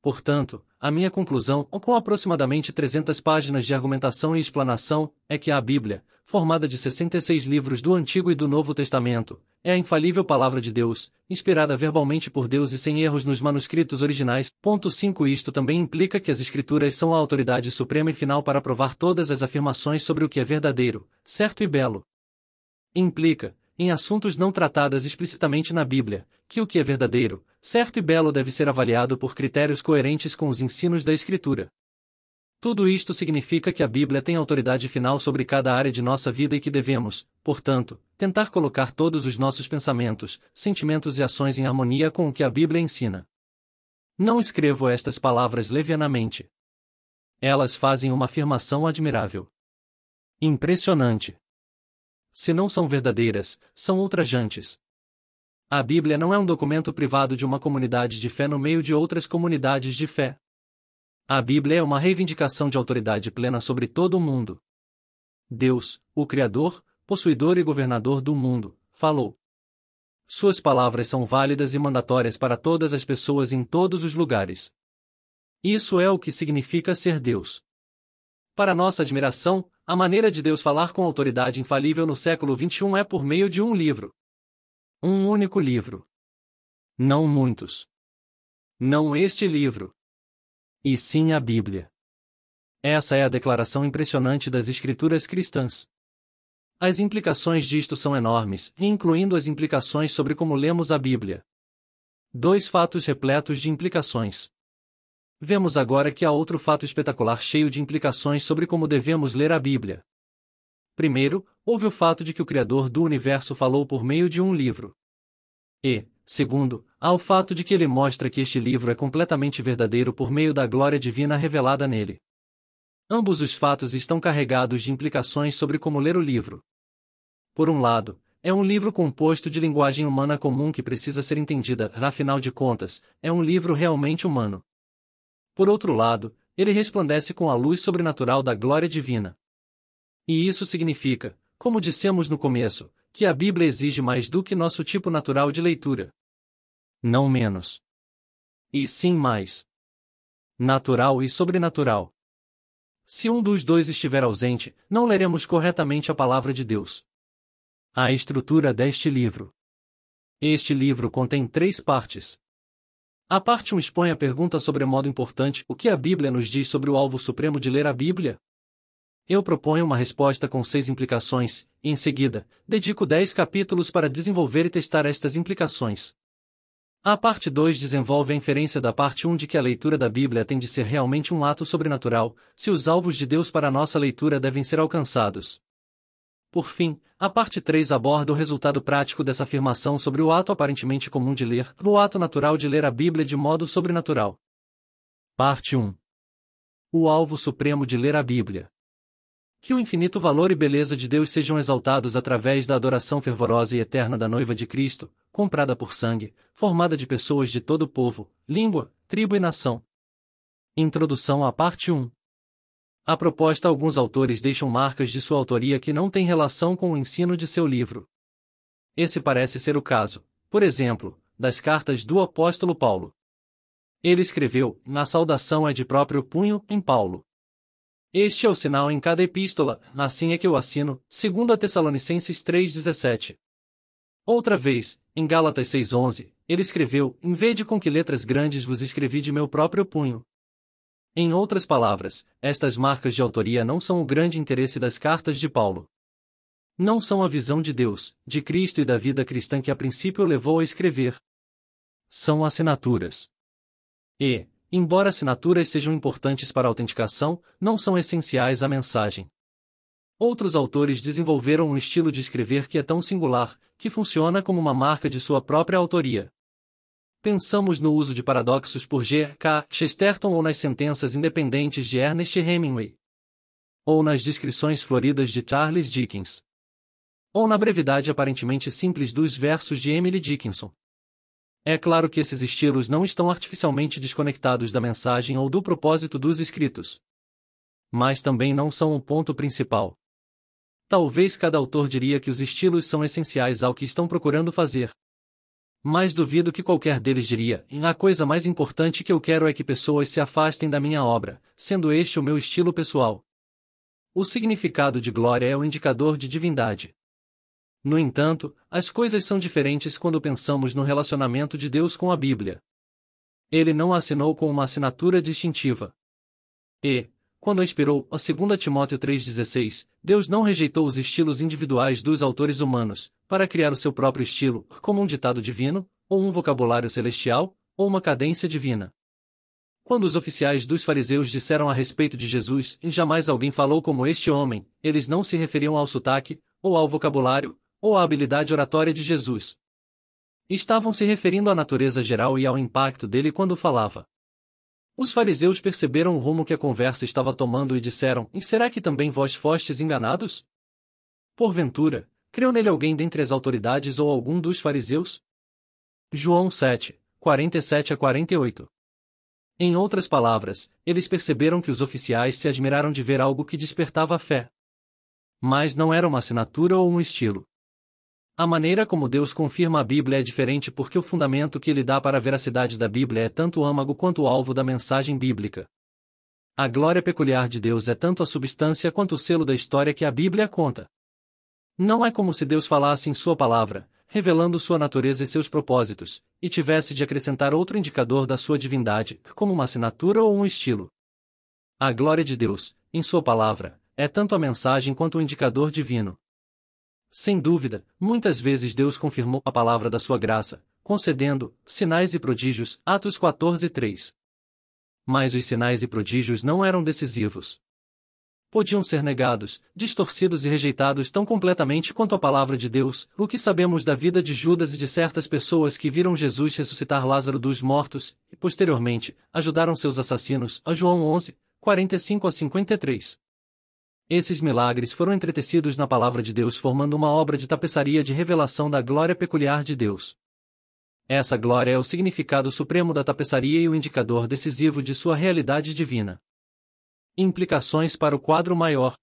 Portanto, a minha conclusão, com aproximadamente 300 páginas de argumentação e explanação, é que a Bíblia, formada de 66 livros do Antigo e do Novo Testamento, é a infalível palavra de Deus, inspirada verbalmente por Deus e sem erros nos manuscritos originais. 5 Isto também implica que as Escrituras são a autoridade suprema e final para provar todas as afirmações sobre o que é verdadeiro, certo e belo. Implica, em assuntos não tratados explicitamente na Bíblia, que o que é verdadeiro, certo e belo deve ser avaliado por critérios coerentes com os ensinos da Escritura. Tudo isto significa que a Bíblia tem autoridade final sobre cada área de nossa vida e que devemos, portanto, tentar colocar todos os nossos pensamentos, sentimentos e ações em harmonia com o que a Bíblia ensina. Não escrevo estas palavras levianamente. Elas fazem uma afirmação admirável. Impressionante. Se não são verdadeiras, são ultrajantes. A Bíblia não é um documento privado de uma comunidade de fé no meio de outras comunidades de fé. A Bíblia é uma reivindicação de autoridade plena sobre todo o mundo. Deus, o Criador, possuidor e governador do mundo, falou. Suas palavras são válidas e mandatórias para todas as pessoas em todos os lugares. Isso é o que significa ser Deus. Para nossa admiração, a maneira de Deus falar com autoridade infalível no século XXI é por meio de um livro. Um único livro. Não muitos. Não este livro. E sim a Bíblia. Essa é a declaração impressionante das Escrituras cristãs. As implicações disto são enormes, incluindo as implicações sobre como lemos a Bíblia. 2 fatos repletos de implicações. Vemos agora que há outro fato espetacular cheio de implicações sobre como devemos ler a Bíblia. Primeiro, houve o fato de que o Criador do universo falou por meio de um livro. E, segundo, há o fato de que ele mostra que este livro é completamente verdadeiro por meio da glória divina revelada nele. Ambos os fatos estão carregados de implicações sobre como ler o livro. Por um lado, é um livro composto de linguagem humana comum que precisa ser entendida, afinal de contas, é um livro realmente humano. Por outro lado, ele resplandece com a luz sobrenatural da glória divina. E isso significa, como dissemos no começo, que a Bíblia exige mais do que nosso tipo natural de leitura. Não menos. E sim mais. Natural e sobrenatural. Se um dos dois estiver ausente, não leremos corretamente a palavra de Deus. A estrutura deste livro. Este livro contém 3 partes. A parte 1 expõe a pergunta sobremodo importante: o que a Bíblia nos diz sobre o alvo supremo de ler a Bíblia? Eu proponho uma resposta com 6 implicações, e em seguida, dedico 10 capítulos para desenvolver e testar estas implicações. A parte 2 desenvolve a inferência da parte 1 de que a leitura da Bíblia tem de ser realmente um ato sobrenatural, se os alvos de Deus para a nossa leitura devem ser alcançados. Por fim, a parte 3 aborda o resultado prático dessa afirmação sobre o ato aparentemente comum de ler, o ato natural de ler a Bíblia de modo sobrenatural. Parte 1. O alvo supremo de ler a Bíblia. Que o infinito valor e beleza de Deus sejam exaltados através da adoração fervorosa e eterna da noiva de Cristo, comprada por sangue, formada de pessoas de todo povo, língua, tribo e nação. Introdução à parte 1. A proposta: alguns autores deixam marcas de sua autoria que não têm relação com o ensino de seu livro. Esse parece ser o caso, por exemplo, das cartas do apóstolo Paulo. Ele escreveu: na saudação é de próprio punho, em Paulo. Este é o sinal em cada epístola, assim é que eu assino, segundo a Tessalonicenses 3,17. Outra vez, em Gálatas 6,11, ele escreveu: vede com que letras grandes vos escrevi de meu próprio punho. Em outras palavras, estas marcas de autoria não são o grande interesse das cartas de Paulo. Não são a visão de Deus, de Cristo e da vida cristã que a princípio o levou a escrever. São assinaturas. E, embora assinaturas sejam importantes para a autenticação, não são essenciais à mensagem. Outros autores desenvolveram um estilo de escrever que é tão singular, que funciona como uma marca de sua própria autoria. Pensamos no uso de paradoxos por G. K. Chesterton ou nas sentenças independentes de Ernest Hemingway. Ou nas descrições floridas de Charles Dickens. Ou na brevidade aparentemente simples dos versos de Emily Dickinson. É claro que esses estilos não estão artificialmente desconectados da mensagem ou do propósito dos escritos. Mas também não são o ponto principal. Talvez cada autor diria que os estilos são essenciais ao que estão procurando fazer. Mas duvido que qualquer deles diria: a coisa mais importante que eu quero é que pessoas se afastem da minha obra, sendo este o meu estilo pessoal. O significado de glória é o indicador de divindade. No entanto, as coisas são diferentes quando pensamos no relacionamento de Deus com a Bíblia. Ele não a assinou com uma assinatura distintiva. E, quando inspirou a 2 Timóteo 3,16, Deus não rejeitou os estilos individuais dos autores humanos, para criar o seu próprio estilo, como um ditado divino, ou um vocabulário celestial, ou uma cadência divina. Quando os oficiais dos fariseus disseram a respeito de Jesus: jamais alguém falou como este homem, eles não se referiam ao sotaque, ou ao vocabulário, ou à habilidade oratória de Jesus. Estavam se referindo à natureza geral e ao impacto dele quando falava. Os fariseus perceberam o rumo que a conversa estava tomando e disseram: será que também vós fostes enganados? Porventura, creu nele alguém dentre as autoridades ou algum dos fariseus? João 7, 47 a 48. Em outras palavras, eles perceberam que os oficiais se admiraram de ver algo que despertava a fé. Mas não era uma assinatura ou um estilo. A maneira como Deus confirma a Bíblia é diferente porque o fundamento que ele dá para a veracidade da Bíblia é tanto o âmago quanto o alvo da mensagem bíblica. A glória peculiar de Deus é tanto a substância quanto o selo da história que a Bíblia conta. Não é como se Deus falasse em sua palavra, revelando sua natureza e seus propósitos, e tivesse de acrescentar outro indicador da sua divindade, como uma assinatura ou um estilo. A glória de Deus, em sua palavra, é tanto a mensagem quanto o indicador divino. Sem dúvida, muitas vezes Deus confirmou a palavra da sua graça, concedendo sinais e prodígios, Atos 14:3. Mas os sinais e prodígios não eram decisivos. Podiam ser negados, distorcidos e rejeitados tão completamente quanto a palavra de Deus. O que sabemos da vida de Judas e de certas pessoas que viram Jesus ressuscitar Lázaro dos mortos, e posteriormente, ajudaram seus assassinos, a João 11, 45-53. Esses milagres foram entretecidos na palavra de Deus formando uma obra de tapeçaria de revelação da glória peculiar de Deus. Essa glória é o significado supremo da tapeçaria e o indicador decisivo de sua realidade divina. Implicações para o quadro maior.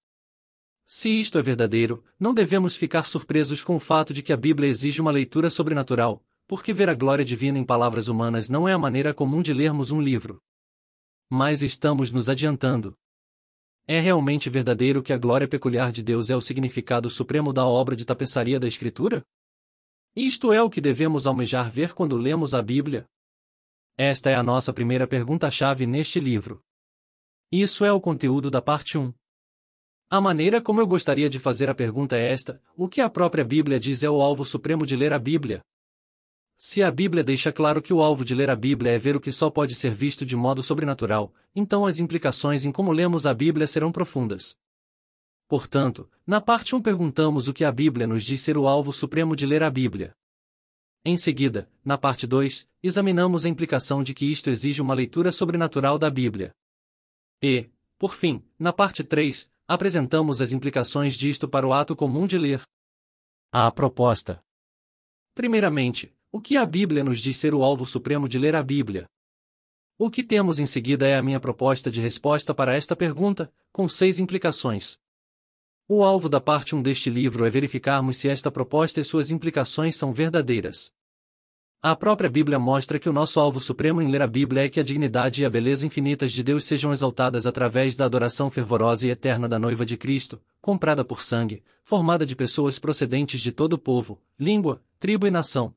Se isto é verdadeiro, não devemos ficar surpresos com o fato de que a Bíblia exige uma leitura sobrenatural, porque ver a glória divina em palavras humanas não é a maneira comum de lermos um livro. Mas estamos nos adiantando. É realmente verdadeiro que a glória peculiar de Deus é o significado supremo da obra de tapeçaria da Escritura? Isto é o que devemos almejar ver quando lemos a Bíblia? Esta é a nossa primeira pergunta-chave neste livro. Isso é o conteúdo da parte 1. A maneira como eu gostaria de fazer a pergunta é esta: o que a própria Bíblia diz é o alvo supremo de ler a Bíblia? Se a Bíblia deixa claro que o alvo de ler a Bíblia é ver o que só pode ser visto de modo sobrenatural, então as implicações em como lemos a Bíblia serão profundas. Portanto, na parte 1 perguntamos o que a Bíblia nos diz ser o alvo supremo de ler a Bíblia. Em seguida, na parte 2, examinamos a implicação de que isto exige uma leitura sobrenatural da Bíblia. E, por fim, na parte 3, apresentamos as implicações disto para o ato comum de ler. A proposta. Primeiramente, o que a Bíblia nos diz ser o alvo supremo de ler a Bíblia? O que temos em seguida é a minha proposta de resposta para esta pergunta, com 6 implicações. O alvo da parte 1 deste livro é verificarmos se esta proposta e suas implicações são verdadeiras. A própria Bíblia mostra que o nosso alvo supremo em ler a Bíblia é que a dignidade e a beleza infinitas de Deus sejam exaltadas através da adoração fervorosa e eterna da noiva de Cristo, comprada por sangue, formada de pessoas procedentes de todo povo, língua, tribo e nação.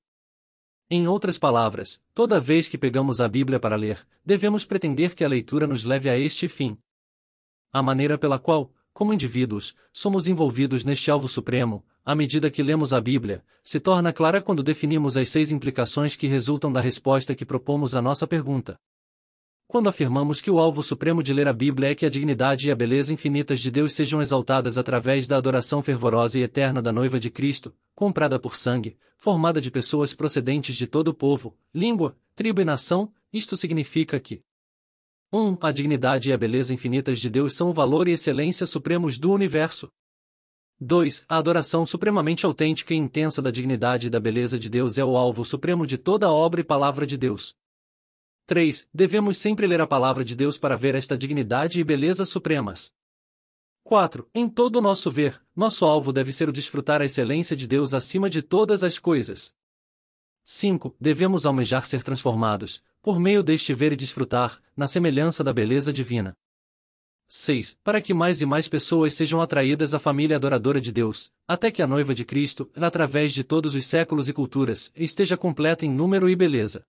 Em outras palavras, toda vez que pegamos a Bíblia para ler, devemos pretender que a leitura nos leve a este fim. A maneira pela qual, como indivíduos, somos envolvidos neste alvo supremo, à medida que lemos a Bíblia, se torna clara quando definimos as 6 implicações que resultam da resposta que propomos à nossa pergunta. Quando afirmamos que o alvo supremo de ler a Bíblia é que a dignidade e a beleza infinitas de Deus sejam exaltadas através da adoração fervorosa e eterna da noiva de Cristo, comprada por sangue, formada de pessoas procedentes de todo povo, língua, tribo e nação, isto significa que 1. A dignidade e a beleza infinitas de Deus são o valor e excelência supremos do universo. 2. A adoração supremamente autêntica e intensa da dignidade e da beleza de Deus é o alvo supremo de toda a obra e palavra de Deus. 3. Devemos sempre ler a palavra de Deus para ver esta dignidade e beleza supremas. 4. Em todo o nosso ver, nosso alvo deve ser o desfrutar a excelência de Deus acima de todas as coisas. 5. Devemos almejar ser transformados, por meio deste ver e desfrutar, na semelhança da beleza divina. 6. Para que mais e mais pessoas sejam atraídas à família adoradora de Deus, até que a noiva de Cristo, através de todos os séculos e culturas, esteja completa em número e beleza.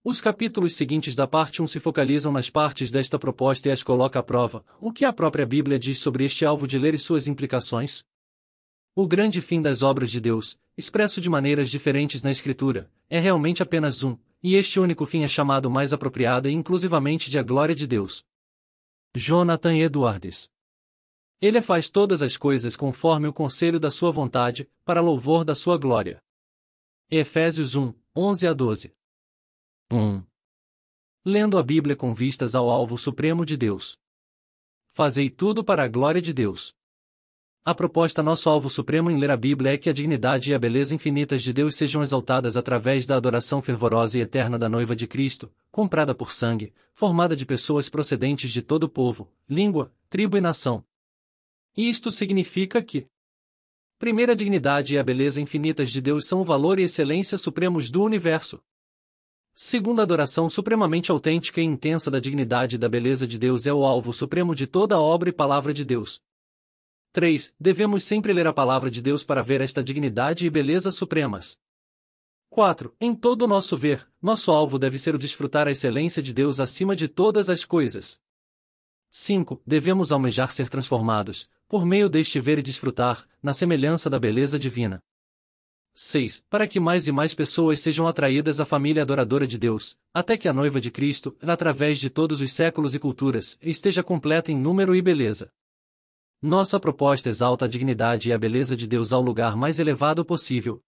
Os capítulos seguintes da parte 1 se focalizam nas partes desta proposta e as coloca à prova. O que a própria Bíblia diz sobre este alvo de ler e suas implicações? O grande fim das obras de Deus, expresso de maneiras diferentes na Escritura, é realmente apenas um, e este único fim é chamado mais apropriada e inclusivamente de a glória de Deus. Jonathan Edwards. Ele faz todas as coisas conforme o conselho da sua vontade, para louvor da sua glória. Efésios 1, 11-12. 1. Lendo a Bíblia com vistas ao alvo supremo de Deus. Fazei tudo para a glória de Deus. A proposta nosso alvo supremo em ler a Bíblia é que a dignidade e a beleza infinitas de Deus sejam exaltadas através da adoração fervorosa e eterna da noiva de Cristo, comprada por sangue, formada de pessoas procedentes de todo povo, língua, tribo e nação. Isto significa que primeira, a dignidade e a beleza infinitas de Deus são o valor e excelência supremos do universo. Segunda, a adoração supremamente autêntica e intensa da dignidade e da beleza de Deus é o alvo supremo de toda a obra e palavra de Deus. 3. Devemos sempre ler a palavra de Deus para ver esta dignidade e beleza supremas. 4. Em todo o nosso ver, nosso alvo deve ser o desfrutar a excelência de Deus acima de todas as coisas. 5. Devemos almejar ser transformados, por meio deste ver e desfrutar, na semelhança da beleza divina. 6. Para que mais e mais pessoas sejam atraídas à família adoradora de Deus, até que a noiva de Cristo, através de todos os séculos e culturas, esteja completa em número e beleza. Nossa proposta exalta a dignidade e a beleza de Deus ao lugar mais elevado possível.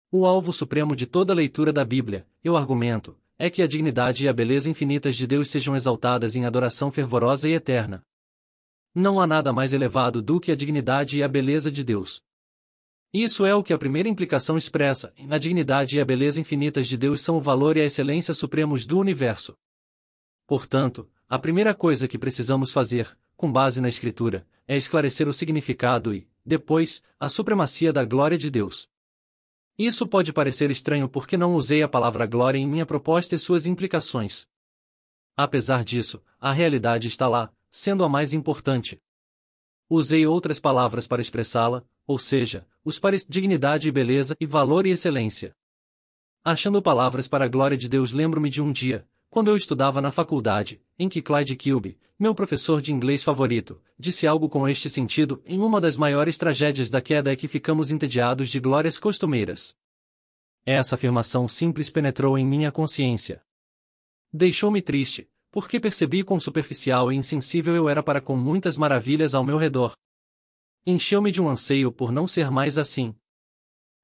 O alvo supremo de toda leitura da Bíblia, eu argumento, é que a dignidade e a beleza infinitas de Deus sejam exaltadas em adoração fervorosa e eterna. Não há nada mais elevado do que a dignidade e a beleza de Deus. Isso é o que a primeira implicação expressa: a dignidade e a beleza infinitas de Deus são o valor e a excelência supremos do universo. Portanto, a primeira coisa que precisamos fazer, com base na Escritura, é esclarecer o significado e, depois, a supremacia da glória de Deus. Isso pode parecer estranho porque não usei a palavra glória em minha proposta e suas implicações. Apesar disso, a realidade está lá, sendo a mais importante. Usei outras palavras para expressá-la, ou seja, os pares dignidade e beleza e valor e excelência. Achando palavras para a glória de Deus, lembro-me de um dia, quando eu estudava na faculdade, em que Clyde Kilby, meu professor de inglês favorito, disse algo com este sentido: em uma das maiores tragédias da queda é que ficamos entediados de glórias costumeiras. Essa afirmação simples penetrou em minha consciência. Deixou-me triste, porque percebi quão superficial e insensível eu era para com muitas maravilhas ao meu redor. Encheu-me de um anseio por não ser mais assim.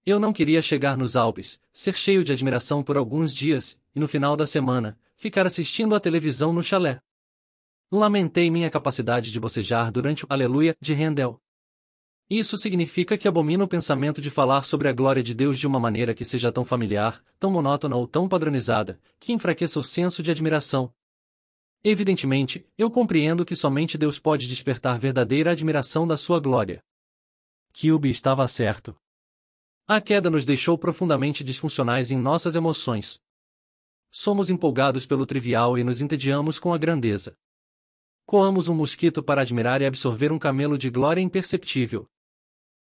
Eu não queria chegar nos Alpes, ser cheio de admiração por alguns dias, e no final da semana, ficar assistindo à televisão no chalé. Lamentei minha capacidade de bocejar durante o Aleluia de Handel. Isso significa que abomino o pensamento de falar sobre a glória de Deus de uma maneira que seja tão familiar, tão monótona ou tão padronizada, que enfraqueça o senso de admiração. Evidentemente, eu compreendo que somente Deus pode despertar verdadeira admiração da sua glória. Kilby estava certo. A queda nos deixou profundamente disfuncionais em nossas emoções. Somos empolgados pelo trivial e nos entediamos com a grandeza. Coamos um mosquito para admirar e absorver um camelo de glória imperceptível.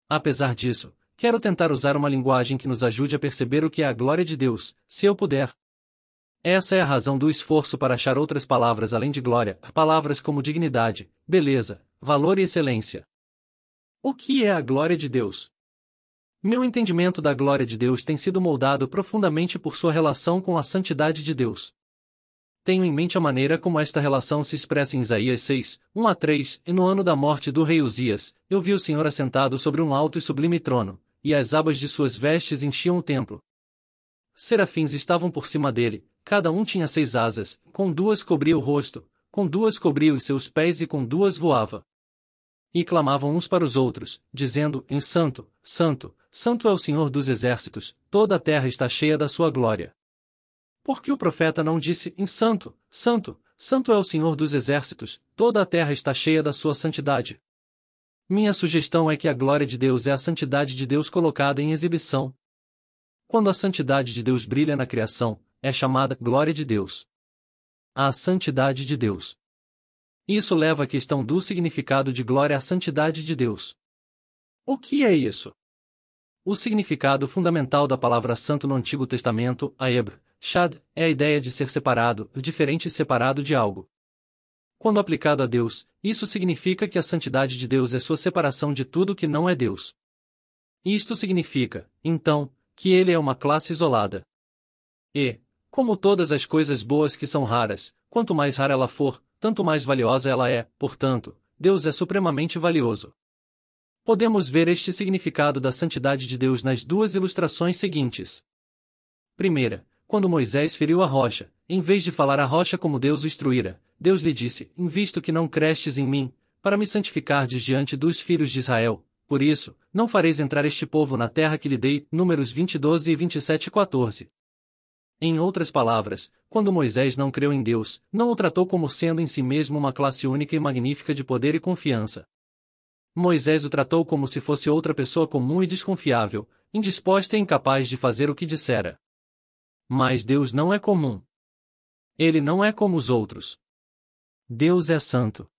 Apesar disso, quero tentar usar uma linguagem que nos ajude a perceber o que é a glória de Deus, se eu puder. Essa é a razão do esforço para achar outras palavras além de glória, palavras como dignidade, beleza, valor e excelência. O que é a glória de Deus? Meu entendimento da glória de Deus tem sido moldado profundamente por sua relação com a santidade de Deus. Tenho em mente a maneira como esta relação se expressa em Isaías 6, 1-3, e no ano da morte do rei Uzias, eu vi o Senhor assentado sobre um alto e sublime trono, e as abas de suas vestes enchiam o templo. Serafins estavam por cima dele, cada um tinha 6 asas, com 2 cobria o rosto, com 2 cobria os seus pés e com 2 voava. E clamavam uns para os outros, dizendo: em Santo, Santo, Santo é o Senhor dos exércitos, toda a terra está cheia da sua glória. Por que o profeta não disse: em Santo, Santo, Santo é o Senhor dos exércitos, toda a terra está cheia da sua santidade? Minha sugestão é que a glória de Deus é a santidade de Deus colocada em exibição. Quando a santidade de Deus brilha na criação, é chamada glória de Deus. A santidade de Deus. Isso leva à questão do significado de glória à santidade de Deus. O que é isso? O significado fundamental da palavra santo no Antigo Testamento, shad, é a ideia de ser separado, diferente e separado de algo. Quando aplicado a Deus, isso significa que a santidade de Deus é sua separação de tudo que não é Deus. Isto significa, então, que ele é uma classe isolada. E, como todas as coisas boas que são raras, quanto mais rara ela for, tanto mais valiosa ela é, portanto, Deus é supremamente valioso. Podemos ver este significado da santidade de Deus nas 2 ilustrações seguintes. Primeira, quando Moisés feriu a rocha, em vez de falar à rocha como Deus o instruíra, Deus lhe disse: visto que não crestes em mim, para me santificardes diante dos filhos de Israel, por isso, não fareis entrar este povo na terra que lhe dei. Números 20:12 e 27:14. Em outras palavras, quando Moisés não creu em Deus, não o tratou como sendo em si mesmo uma classe única e magnífica de poder e confiança. Moisés o tratou como se fosse outra pessoa comum e desconfiável, indisposta e incapaz de fazer o que dissera. Mas Deus não é comum. Ele não é como os outros. Deus é santo.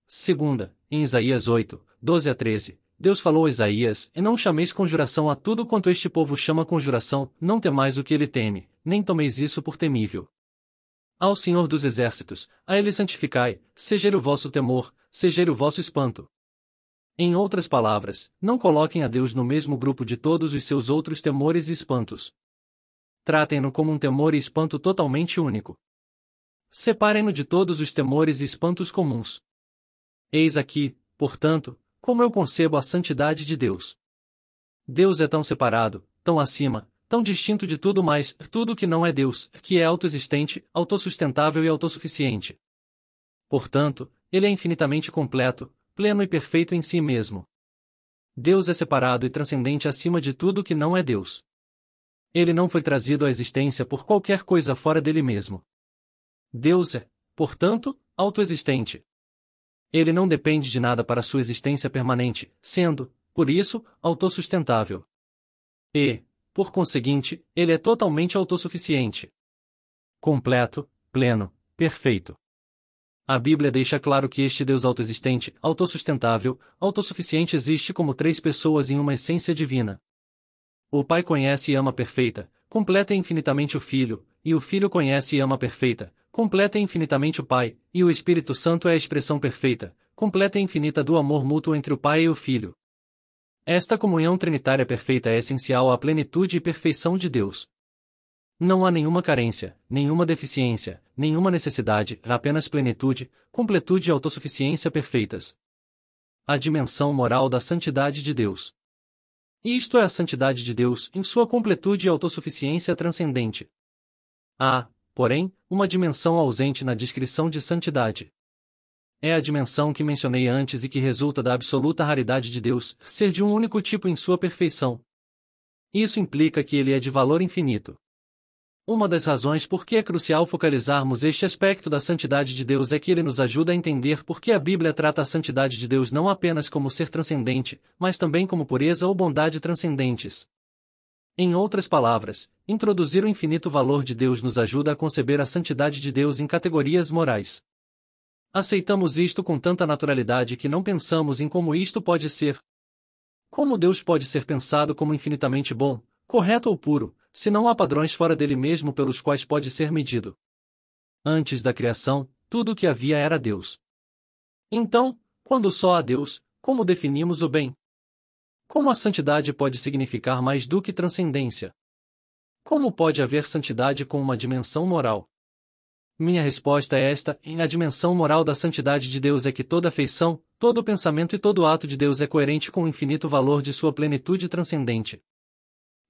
Segunda, em Isaías 8, 12 a 13, Deus falou a Isaías: E não chameis conjuração a tudo quanto este povo chama conjuração, não temais o que ele teme, nem tomeis isso por temível. Ao Senhor dos Exércitos, a ele santificai, seja ele o vosso temor, seja ele o vosso espanto. Em outras palavras, não coloquem a Deus no mesmo grupo de todos os seus outros temores e espantos. Tratem-no como um temor e espanto totalmente único. Separem-no de todos os temores e espantos comuns. Eis aqui, portanto, como eu concebo a santidade de Deus. Deus é tão separado, tão acima, tão distinto de tudo mais, tudo que não é Deus, que é autoexistente, autossustentável e autossuficiente. Portanto, ele é infinitamente completo, pleno e perfeito em si mesmo. Deus é separado e transcendente acima de tudo que não é Deus. Ele não foi trazido à existência por qualquer coisa fora dele mesmo. Deus é, portanto, autoexistente. Ele não depende de nada para sua existência permanente, sendo, por isso, autossustentável. E, por conseguinte, ele é totalmente autossuficiente. Completo, pleno, perfeito. A Bíblia deixa claro que este Deus autoexistente, autossustentável, autossuficiente existe como três pessoas em uma essência divina. O Pai conhece e ama perfeita, completa e infinitamente o Filho, e o Filho conhece e ama perfeita, completa e infinitamente o Pai, e o Espírito Santo é a expressão perfeita, completa e infinita do amor mútuo entre o Pai e o Filho. Esta comunhão trinitária perfeita é essencial à plenitude e perfeição de Deus. Não há nenhuma carência, nenhuma deficiência, nenhuma necessidade, apenas plenitude, completude e autossuficiência perfeitas. A dimensão moral da santidade de Deus. Isto é a santidade de Deus em sua completude e autossuficiência transcendente. Há, porém, uma dimensão ausente na descrição de santidade. É a dimensão que mencionei antes e que resulta da absoluta raridade de Deus, ser de um único tipo em sua perfeição. Isso implica que ele é de valor infinito. Uma das razões por que é crucial focalizarmos este aspecto da santidade de Deus é que ele nos ajuda a entender por que a Bíblia trata a santidade de Deus não apenas como ser transcendente, mas também como pureza ou bondade transcendentes. Em outras palavras, introduzir o infinito valor de Deus nos ajuda a conceber a santidade de Deus em categorias morais. Aceitamos isto com tanta naturalidade que não pensamos em como isto pode ser. Como Deus pode ser pensado como infinitamente bom, correto ou puro, se não há padrões fora dele mesmo pelos quais pode ser medido? Antes da criação, tudo o que havia era Deus. Então, quando só há Deus, como definimos o bem? Como a santidade pode significar mais do que transcendência? Como pode haver santidade com uma dimensão moral? Minha resposta é esta: a dimensão moral da santidade de Deus é que toda afeição, todo pensamento e todo ato de Deus é coerente com o infinito valor de sua plenitude transcendente.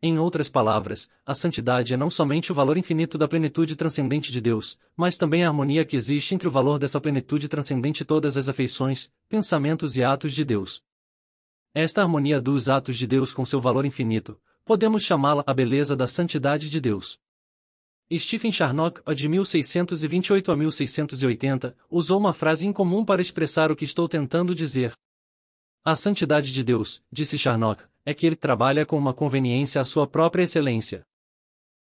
Em outras palavras, a santidade é não somente o valor infinito da plenitude transcendente de Deus, mas também a harmonia que existe entre o valor dessa plenitude transcendente e todas as afeições, pensamentos e atos de Deus. Esta harmonia dos atos de Deus com seu valor infinito, podemos chamá-la a beleza da santidade de Deus. Stephen Charnock, de 1628 a 1680, usou uma frase incomum para expressar o que estou tentando dizer. A santidade de Deus, disse Charnock, é que ele trabalha com uma conveniência à sua própria excelência.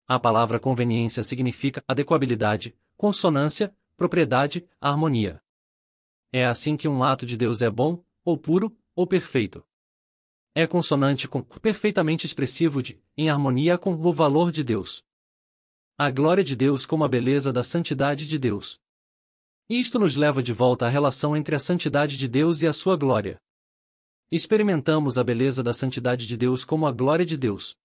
A palavra conveniência significa adequabilidade, consonância, propriedade, harmonia. É assim que um ato de Deus é bom, ou puro, ou perfeito. É consonante com, perfeitamente expressivo de, em harmonia com o valor de Deus. A glória de Deus como a beleza da santidade de Deus. Isto nos leva de volta à relação entre a santidade de Deus e a sua glória. Experimentamos a beleza da santidade de Deus como a glória de Deus.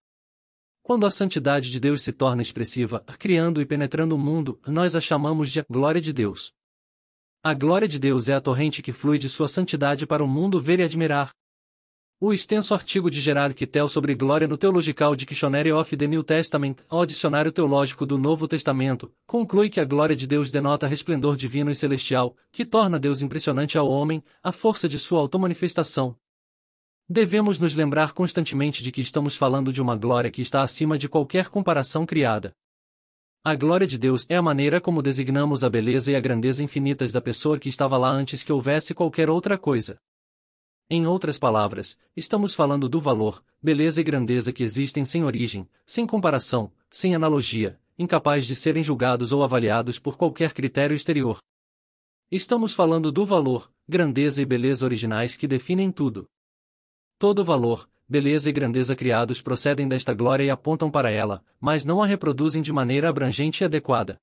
Quando a santidade de Deus se torna expressiva, criando e penetrando o mundo, nós a chamamos de glória de Deus. A glória de Deus é a torrente que flui de sua santidade para o mundo ver e admirar. O extenso artigo de Gerard Kittel sobre glória no Theological Dictionary of the New Testament, ao dicionário teológico do Novo Testamento, conclui que a glória de Deus denota resplendor divino e celestial, que torna Deus impressionante ao homem, a força de sua automanifestação. Devemos nos lembrar constantemente de que estamos falando de uma glória que está acima de qualquer comparação criada. A glória de Deus é a maneira como designamos a beleza e a grandeza infinitas da pessoa que estava lá antes que houvesse qualquer outra coisa. Em outras palavras, estamos falando do valor, beleza e grandeza que existem sem origem, sem comparação, sem analogia, incapaz de serem julgados ou avaliados por qualquer critério exterior. Estamos falando do valor, grandeza e beleza originais que definem tudo. Todo valor, beleza e grandeza criados procedem desta glória e apontam para ela, mas não a reproduzem de maneira abrangente e adequada.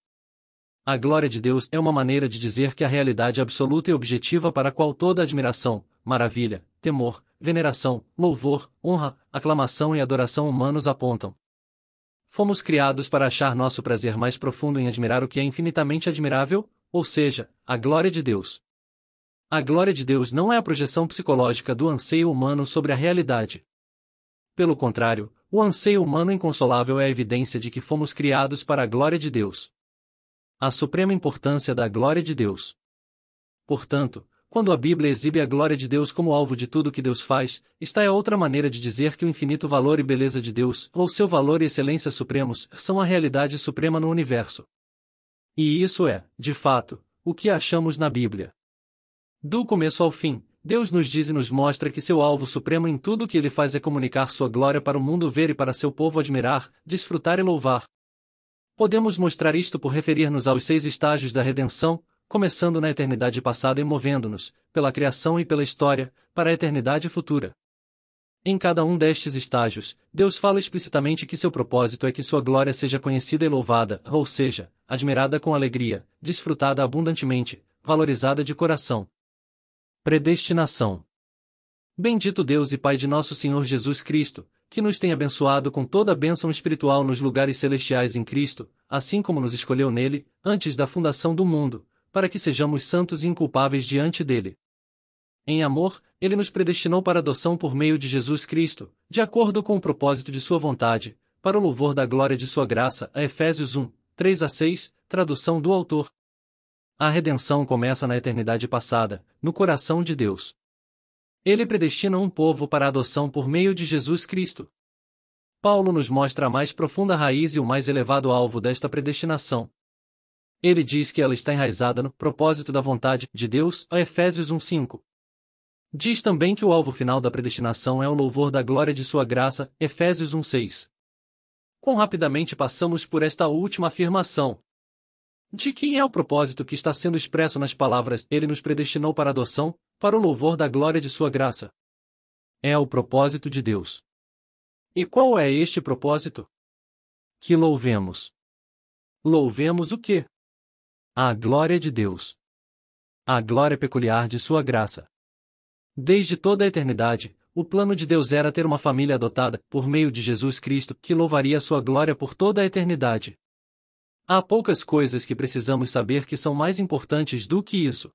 A glória de Deus é uma maneira de dizer que a realidade absoluta e objetiva para a qual toda admiração, maravilha, temor, veneração, louvor, honra, aclamação e adoração humanos apontam. Fomos criados para achar nosso prazer mais profundo em admirar o que é infinitamente admirável, ou seja, a glória de Deus. A glória de Deus não é a projeção psicológica do anseio humano sobre a realidade. Pelo contrário, o anseio humano inconsolável é a evidência de que fomos criados para a glória de Deus. A suprema importância da glória de Deus. Portanto, quando a Bíblia exibe a glória de Deus como alvo de tudo que Deus faz, esta é outra maneira de dizer que o infinito valor e beleza de Deus, ou seu valor e excelência supremos, são a realidade suprema no universo. E isso é, de fato, o que achamos na Bíblia. Do começo ao fim, Deus nos diz e nos mostra que seu alvo supremo em tudo o que ele faz é comunicar sua glória para o mundo ver e para seu povo admirar, desfrutar e louvar. Podemos mostrar isto por referir-nos aos 6 estágios da redenção, começando na eternidade passada e movendo-nos, pela criação e pela história, para a eternidade futura. Em cada um destes estágios, Deus fala explicitamente que seu propósito é que sua glória seja conhecida e louvada, ou seja, admirada com alegria, desfrutada abundantemente, valorizada de coração. Predestinação. Bendito Deus e Pai de nosso Senhor Jesus Cristo, que nos tem abençoado com toda a bênção espiritual nos lugares celestiais em Cristo, assim como nos escolheu nele, antes da fundação do mundo, para que sejamos santos e inculpáveis diante dele. Em amor, ele nos predestinou para adoção por meio de Jesus Cristo, de acordo com o propósito de sua vontade, para o louvor da glória de sua graça, a Efésios 1, 3-6, tradução do autor. A redenção começa na eternidade passada, no coração de Deus. Ele predestina um povo para a adoção por meio de Jesus Cristo. Paulo nos mostra a mais profunda raiz e o mais elevado alvo desta predestinação. Ele diz que ela está enraizada no propósito da vontade de Deus, a Efésios 1:5. Diz também que o alvo final da predestinação é o louvor da glória de sua graça, Efésios 1:6. Quão rapidamente passamos por esta última afirmação. De quem é o propósito que está sendo expresso nas palavras "Ele nos predestinou para a adoção, para o louvor da glória de sua graça"? É o propósito de Deus. E qual é este propósito? Que louvemos. Louvemos o quê? A glória de Deus. A glória peculiar de sua graça. Desde toda a eternidade, o plano de Deus era ter uma família adotada, por meio de Jesus Cristo, que louvaria sua glória por toda a eternidade. Há poucas coisas que precisamos saber que são mais importantes do que isso.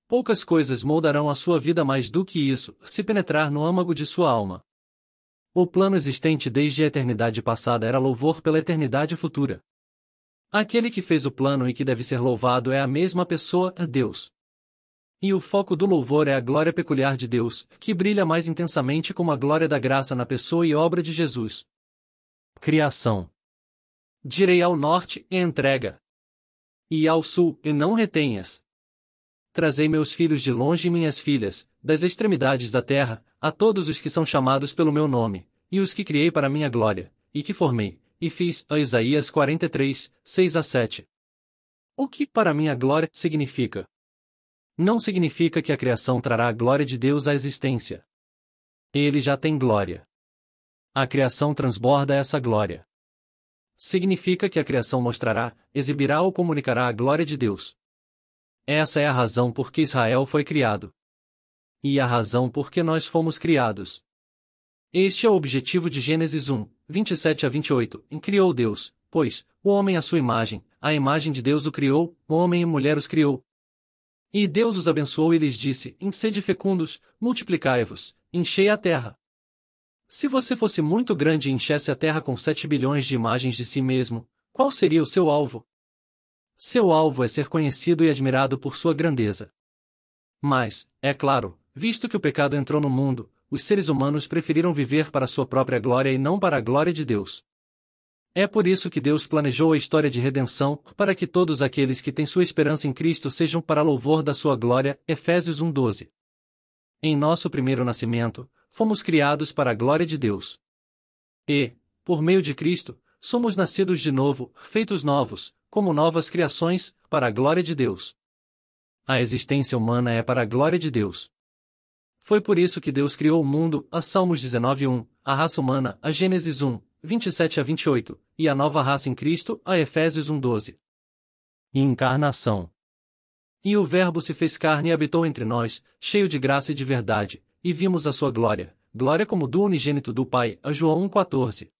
Poucas coisas moldarão a sua vida mais do que isso, se penetrar no âmago de sua alma. O plano existente desde a eternidade passada era louvor pela eternidade futura. Aquele que fez o plano e que deve ser louvado é a mesma pessoa, Deus. E o foco do louvor é a glória peculiar de Deus, que brilha mais intensamente como a glória da graça na pessoa e obra de Jesus. Criação. Direi ao norte, e entrega. E ao sul, e não retenhas. Trazei meus filhos de longe e minhas filhas, das extremidades da terra, a todos os que são chamados pelo meu nome, e os que criei para minha glória, e que formei, e fiz, a Isaías 43, 6-7. O que para minha glória significa? Não significa que a criação trará a glória de Deus à existência. Ele já tem glória. A criação transborda essa glória. Significa que a criação mostrará, exibirá ou comunicará a glória de Deus. Essa é a razão por que Israel foi criado. E a razão por que nós fomos criados. Este é o objetivo de Gênesis 1, 27-28, em criou Deus, pois, o homem à sua imagem, a imagem de Deus o criou, homem e mulher os criou. E Deus os abençoou e lhes disse, sede fecundos, multiplicai-vos, enchei a terra. Se você fosse muito grande e enchesse a terra com 7 bilhões de imagens de si mesmo, qual seria o seu alvo? Seu alvo é ser conhecido e admirado por sua grandeza. Mas, é claro, visto que o pecado entrou no mundo, os seres humanos preferiram viver para sua própria glória e não para a glória de Deus. É por isso que Deus planejou a história de redenção, para que todos aqueles que têm sua esperança em Cristo sejam para louvor da sua glória, Efésios 1:12. Em nosso primeiro nascimento, fomos criados para a glória de Deus. E, por meio de Cristo, somos nascidos de novo, feitos novos, como novas criações, para a glória de Deus. A existência humana é para a glória de Deus. Foi por isso que Deus criou o mundo, a Salmos 19:1, a raça humana, a Gênesis 1, 27 a 28, e a nova raça em Cristo, a Efésios 1:12. Encarnação. E o Verbo se fez carne e habitou entre nós, cheio de graça e de verdade, e vimos a sua glória, glória como do unigênito do Pai, a João 1:14.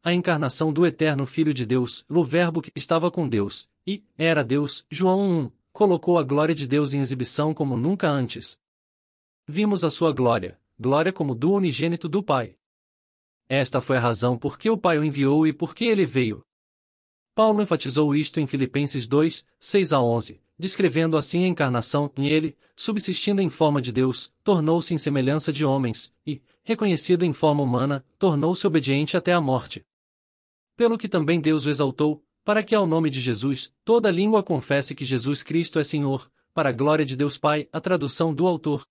A encarnação do eterno Filho de Deus, o Verbo que estava com Deus, e era Deus, João 1:1, colocou a glória de Deus em exibição como nunca antes. Vimos a sua glória, glória como do unigênito do Pai. Esta foi a razão por que o Pai o enviou e por que ele veio. Paulo enfatizou isto em Filipenses 2, 6 a 11, descrevendo assim a encarnação, e ele, subsistindo em forma de Deus, tornou-se em semelhança de homens, e, reconhecido em forma humana, tornou-se obediente até a morte. Pelo que também Deus o exaltou, para que ao nome de Jesus, toda língua confesse que Jesus Cristo é Senhor, para a glória de Deus Pai, a tradução do autor.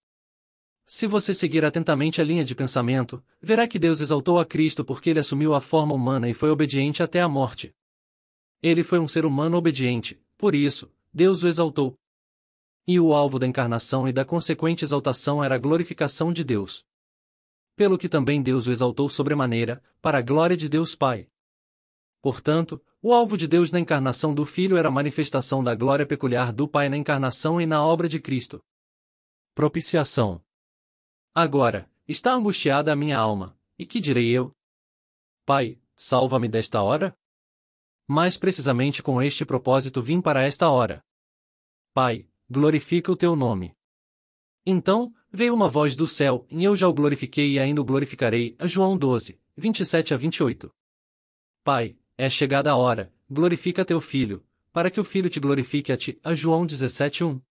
Se você seguir atentamente a linha de pensamento, verá que Deus exaltou a Cristo porque ele assumiu a forma humana e foi obediente até a morte. Ele foi um ser humano obediente, por isso, Deus o exaltou. E o alvo da encarnação e da consequente exaltação era a glorificação de Deus. Pelo que também Deus o exaltou sobremaneira, para a glória de Deus Pai. Portanto, o alvo de Deus na encarnação do Filho era a manifestação da glória peculiar do Pai na encarnação e na obra de Cristo. Propiciação. Agora, está angustiada a minha alma, e que direi eu? Pai, salva-me desta hora? Mais precisamente com este propósito vim para esta hora. Pai, glorifica o teu nome. Então, veio uma voz do céu, e eu já o glorifiquei e ainda o glorificarei, a João 12, 27 a 28. Pai, é chegada a hora, glorifica teu filho, para que o filho te glorifique a ti, a João 17, 1.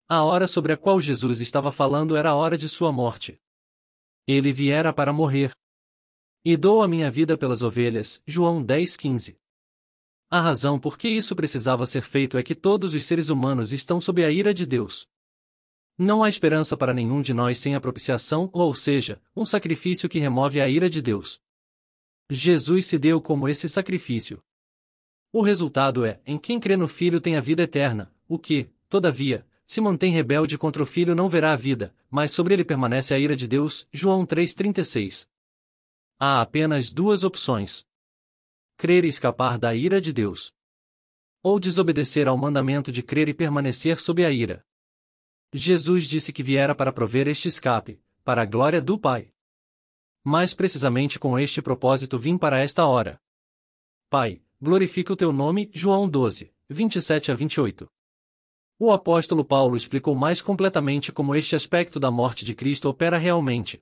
A hora sobre a qual Jesus estava falando era a hora de sua morte. Ele viera para morrer. E dou a minha vida pelas ovelhas, João 10, 15. A razão por que isso precisava ser feito é que todos os seres humanos estão sob a ira de Deus. Não há esperança para nenhum de nós sem a propiciação, ou seja, um sacrifício que remove a ira de Deus. Jesus se deu como esse sacrifício. O resultado é, em quem crê no Filho tem a vida eterna, o que, todavia, se mantém rebelde contra o Filho não verá a vida, mas sobre ele permanece a ira de Deus, João 3,36. Há apenas duas opções: crer e escapar da ira de Deus, ou desobedecer ao mandamento de crer e permanecer sob a ira. Jesus disse que viera para prover este escape, para a glória do Pai. Mais precisamente com este propósito vim para esta hora. Pai, glorifica o teu nome, João 12, 27 a 28. O apóstolo Paulo explicou mais completamente como este aspecto da morte de Cristo opera realmente.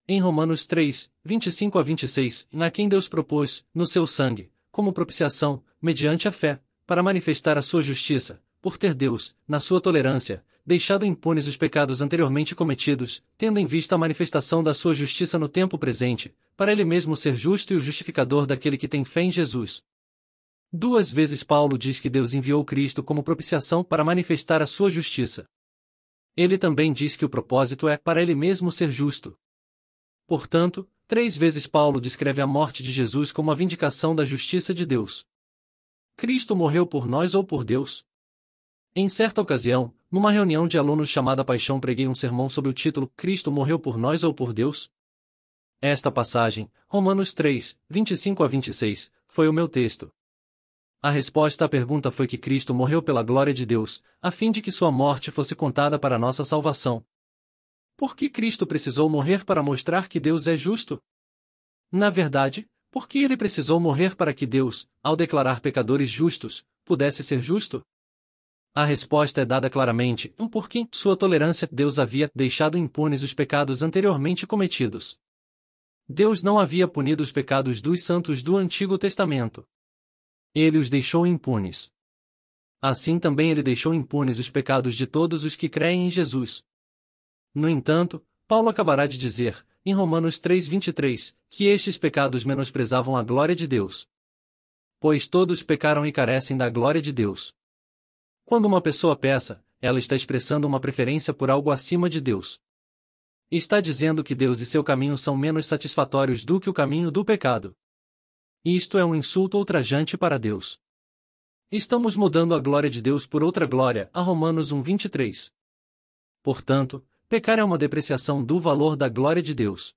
Em Romanos 3, 25 a 26, na quem Deus propôs, no seu sangue, como propiciação, mediante a fé, para manifestar a sua justiça, por ter Deus, na sua tolerância, deixado impunes os pecados anteriormente cometidos, tendo em vista a manifestação da sua justiça no tempo presente, para ele mesmo ser justo e o justificador daquele que tem fé em Jesus. Duas vezes Paulo diz que Deus enviou Cristo como propiciação para manifestar a sua justiça. Ele também diz que o propósito é para ele mesmo ser justo. Portanto, 3 vezes Paulo descreve a morte de Jesus como a vindicação da justiça de Deus. Cristo morreu por nós ou por Deus? Em certa ocasião, numa reunião de alunos chamada Paixão, preguei um sermão sob o título Cristo morreu por nós ou por Deus? Esta passagem, Romanos 3, 25 a 26, foi o meu texto. A resposta à pergunta foi que Cristo morreu pela glória de Deus, a fim de que sua morte fosse contada para nossa salvação. Por que Cristo precisou morrer para mostrar que Deus é justo? Na verdade, por que ele precisou morrer para que Deus, ao declarar pecadores justos, pudesse ser justo? A resposta é dada claramente, porque, sua tolerância, Deus havia deixado impunes os pecados anteriormente cometidos. Deus não havia punido os pecados dos santos do Antigo Testamento. Ele os deixou impunes. Assim também ele deixou impunes os pecados de todos os que creem em Jesus. No entanto, Paulo acabará de dizer, em Romanos 3:23, que estes pecados menosprezavam a glória de Deus. Pois todos pecaram e carecem da glória de Deus. Quando uma pessoa peca, ela está expressando uma preferência por algo acima de Deus. Está dizendo que Deus e seu caminho são menos satisfatórios do que o caminho do pecado. Isto é um insulto ultrajante para Deus. Estamos mudando a glória de Deus por outra glória, a Romanos 1:23. Portanto, pecar é uma depreciação do valor da glória de Deus.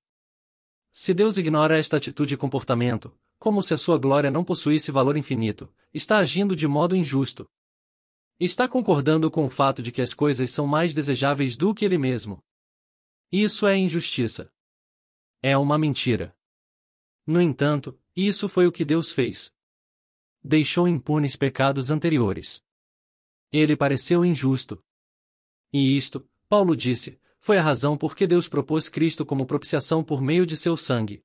Se Deus ignora esta atitude e comportamento, como se a sua glória não possuísse valor infinito, está agindo de modo injusto. Está concordando com o fato de que as coisas são mais desejáveis do que Ele mesmo. Isso é injustiça. É uma mentira. No entanto, isso foi o que Deus fez. Deixou impunes pecados anteriores. Ele pareceu injusto. E isto, Paulo disse, foi a razão por que Deus propôs Cristo como propiciação por meio de seu sangue.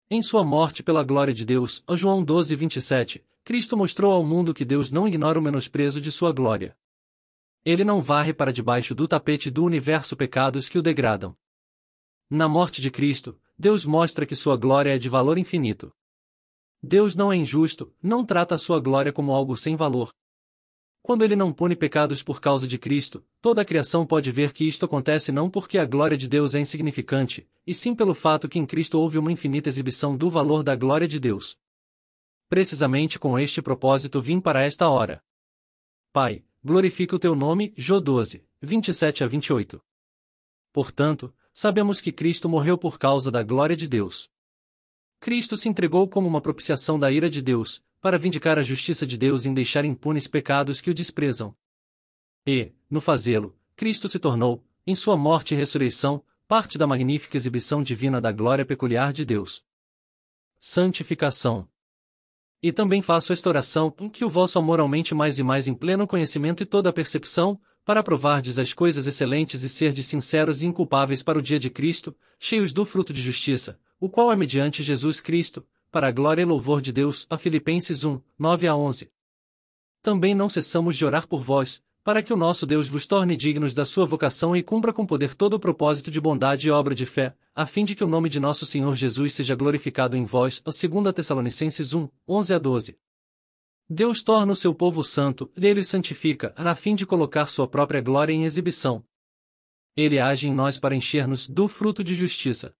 Em sua morte pela glória de Deus, João 12:27, Cristo mostrou ao mundo que Deus não ignora o menosprezo de sua glória. Ele não varre para debaixo do tapete do universo pecados que o degradam. Na morte de Cristo, Deus mostra que sua glória é de valor infinito. Deus não é injusto, não trata a sua glória como algo sem valor. Quando Ele não pune pecados por causa de Cristo, toda a criação pode ver que isto acontece não porque a glória de Deus é insignificante, e sim pelo fato que em Cristo houve uma infinita exibição do valor da glória de Deus. Precisamente com este propósito vim para esta hora. Pai, glorifica o teu nome, Jó 12:27-28. Portanto, sabemos que Cristo morreu por causa da glória de Deus. Cristo se entregou como uma propiciação da ira de Deus, para vindicar a justiça de Deus em deixar impunes pecados que o desprezam. E, no fazê-lo, Cristo se tornou, em sua morte e ressurreição, parte da magnífica exibição divina da glória peculiar de Deus. Santificação. E também faço esta oração, em que o vosso amor aumente mais e mais em pleno conhecimento e toda a percepção, para provardes as coisas excelentes e serdes sinceros e inculpáveis para o dia de Cristo, cheios do fruto de justiça, o qual é mediante Jesus Cristo, para a glória e louvor de Deus, a Filipenses 1:9-11. Também não cessamos de orar por vós, para que o nosso Deus vos torne dignos da sua vocação e cumpra com poder todo o propósito de bondade e obra de fé, a fim de que o nome de nosso Senhor Jesus seja glorificado em vós, a 2 Tessalonicenses 1:11-12. Deus torna o seu povo santo, ele os santifica, a fim de colocar sua própria glória em exibição. Ele age em nós para encher-nos do fruto de justiça.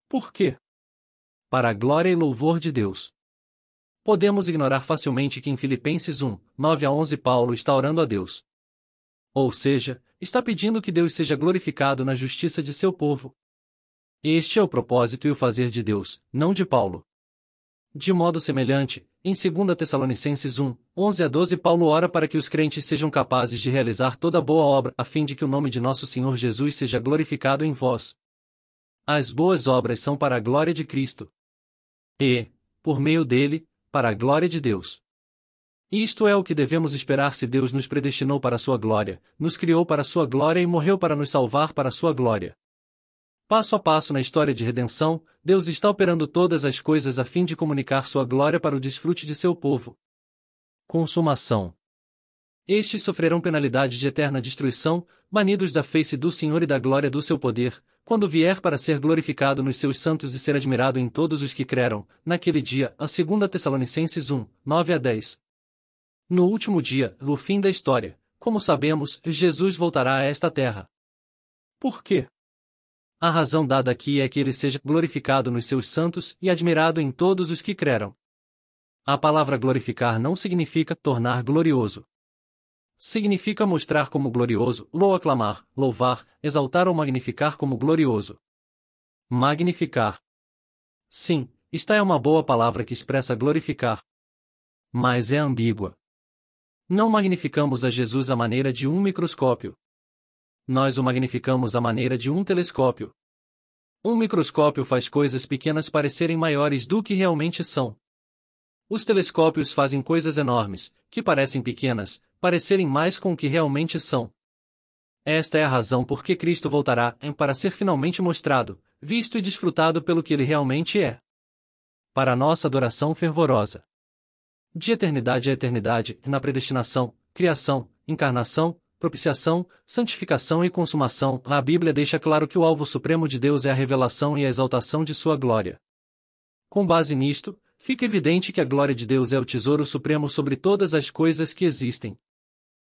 Por quê? Para a glória e louvor de Deus. Podemos ignorar facilmente que em Filipenses 1:9-11 Paulo está orando a Deus. Ou seja, está pedindo que Deus seja glorificado na justiça de seu povo. Este é o propósito e o fazer de Deus, não de Paulo. De modo semelhante, em 2 Tessalonicenses 1:11-12 Paulo ora para que os crentes sejam capazes de realizar toda boa obra, a fim de que o nome de nosso Senhor Jesus seja glorificado em vós. As boas obras são para a glória de Cristo. E, por meio dele, para a glória de Deus. Isto é o que devemos esperar se Deus nos predestinou para a sua glória, nos criou para a sua glória e morreu para nos salvar para a sua glória. Passo a passo na história de redenção, Deus está operando todas as coisas a fim de comunicar sua glória para o desfrute de seu povo. Consumação. Estes sofrerão penalidade de eterna destruição, banidos da face do Senhor e da glória do seu poder, quando vier para ser glorificado nos seus santos e ser admirado em todos os que creram, naquele dia, a 2 Tessalonicenses 1:9-10. No último dia, no fim da história, como sabemos, Jesus voltará a esta terra. Por quê? A razão dada aqui é que ele seja glorificado nos seus santos e admirado em todos os que creram. A palavra glorificar não significa tornar glorioso. Significa mostrar como glorioso, aclamar, louvar, exaltar ou magnificar como glorioso. Magnificar. Sim, esta é uma boa palavra que expressa glorificar. Mas é ambígua. Não magnificamos a Jesus à maneira de um microscópio. Nós o magnificamos à maneira de um telescópio. Um microscópio faz coisas pequenas parecerem maiores do que realmente são. Os telescópios fazem coisas enormes, que parecem pequenas, parecerem mais com o que realmente são. Esta é a razão por que Cristo voltará, para ser finalmente mostrado, visto e desfrutado pelo que ele realmente é. Para a nossa adoração fervorosa. De eternidade a eternidade, na predestinação, criação, encarnação, propiciação, santificação e consumação, a Bíblia deixa claro que o alvo supremo de Deus é a revelação e a exaltação de sua glória. Com base nisto, fica evidente que a glória de Deus é o tesouro supremo sobre todas as coisas que existem.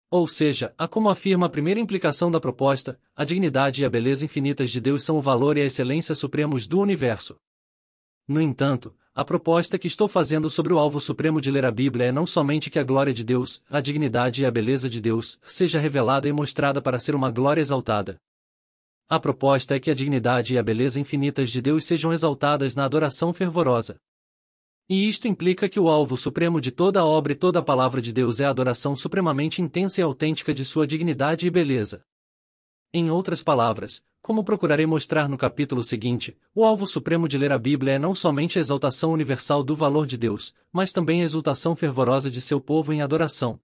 Ou seja, como afirma a primeira implicação da proposta, a dignidade e a beleza infinitas de Deus são o valor e a excelência supremos do universo. No entanto, a proposta que estou fazendo sobre o alvo supremo de ler a Bíblia é não somente que a glória de Deus, a dignidade e a beleza de Deus, seja revelada e mostrada para ser uma glória exaltada. A proposta é que a dignidade e a beleza infinitas de Deus sejam exaltadas na adoração fervorosa. E isto implica que o alvo supremo de toda a obra e toda a palavra de Deus é a adoração supremamente intensa e autêntica de sua dignidade e beleza. Em outras palavras, como procurarei mostrar no capítulo seguinte, o alvo supremo de ler a Bíblia é não somente a exaltação universal do valor de Deus, mas também a exultação fervorosa de seu povo em adoração.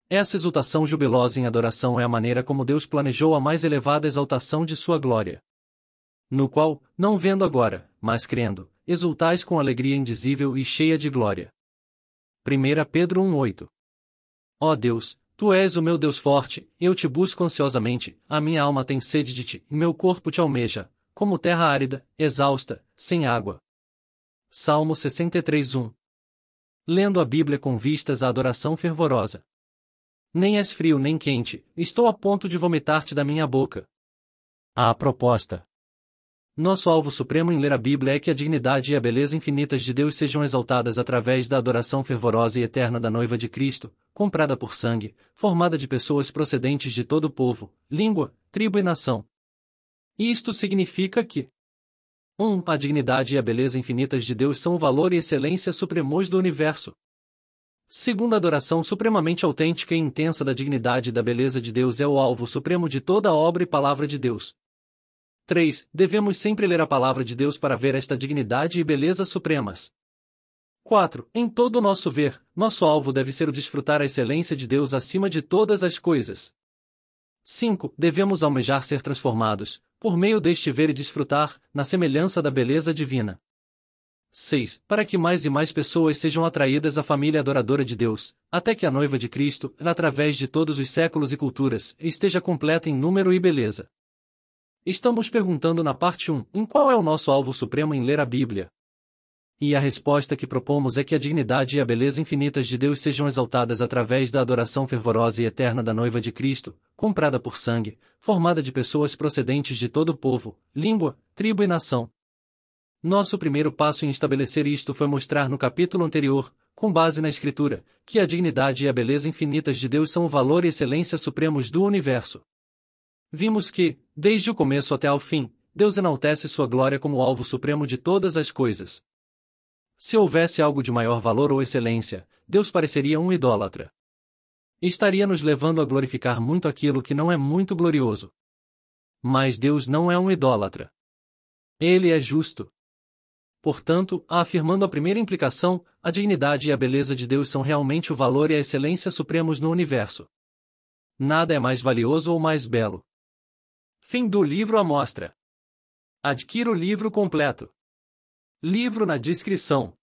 Essa exultação jubilosa em adoração é a maneira como Deus planejou a mais elevada exaltação de sua glória. No qual, não vendo agora, mas crendo, exultais com alegria indizível e cheia de glória. 1 Pedro 1:8. Ó Deus, Tu és o meu Deus forte, eu te busco ansiosamente, a minha alma tem sede de ti, e meu corpo te almeja, como terra árida, exausta, sem água. Salmo 63:1. Lendo a Bíblia com vistas à adoração fervorosa. Nem és frio nem quente, estou a ponto de vomitar-te da minha boca. A proposta. Nosso alvo supremo em ler a Bíblia é que a dignidade e a beleza infinitas de Deus sejam exaltadas através da adoração fervorosa e eterna da noiva de Cristo, comprada por sangue, formada de pessoas procedentes de todo povo, língua, tribo e nação. Isto significa que 1. A dignidade e a beleza infinitas de Deus são o valor e excelência supremos do universo. 2. A adoração supremamente autêntica e intensa da dignidade e da beleza de Deus é o alvo supremo de toda a obra e palavra de Deus. 3. Devemos sempre ler a palavra de Deus para ver esta dignidade e beleza supremas. 4. Em todo o nosso ver, nosso alvo deve ser o desfrutar a excelência de Deus acima de todas as coisas. 5. Devemos almejar ser transformados, por meio deste ver e desfrutar, na semelhança da beleza divina. 6. Para que mais e mais pessoas sejam atraídas à família adoradora de Deus, até que a noiva de Cristo, através de todos os séculos e culturas, esteja completa em número e beleza. Estamos perguntando na parte 1, em qual é o nosso alvo supremo em ler a Bíblia? E a resposta que propomos é que a dignidade e a beleza infinitas de Deus sejam exaltadas através da adoração fervorosa e eterna da noiva de Cristo, comprada por sangue, formada de pessoas procedentes de todo povo, língua, tribo e nação. Nosso primeiro passo em estabelecer isto foi mostrar no capítulo anterior, com base na Escritura, que a dignidade e a beleza infinitas de Deus são o valor e excelência supremos do universo. Vimos que, desde o começo até ao fim, Deus enaltece sua glória como o alvo supremo de todas as coisas. Se houvesse algo de maior valor ou excelência, Deus pareceria um idólatra. Estaria nos levando a glorificar muito aquilo que não é muito glorioso. Mas Deus não é um idólatra. Ele é justo. Portanto, afirmando a primeira implicação, a dignidade e a beleza de Deus são realmente o valor e a excelência supremos no universo. Nada é mais valioso ou mais belo. Fim do livro Amostra. Adquira o livro completo. Livro na descrição.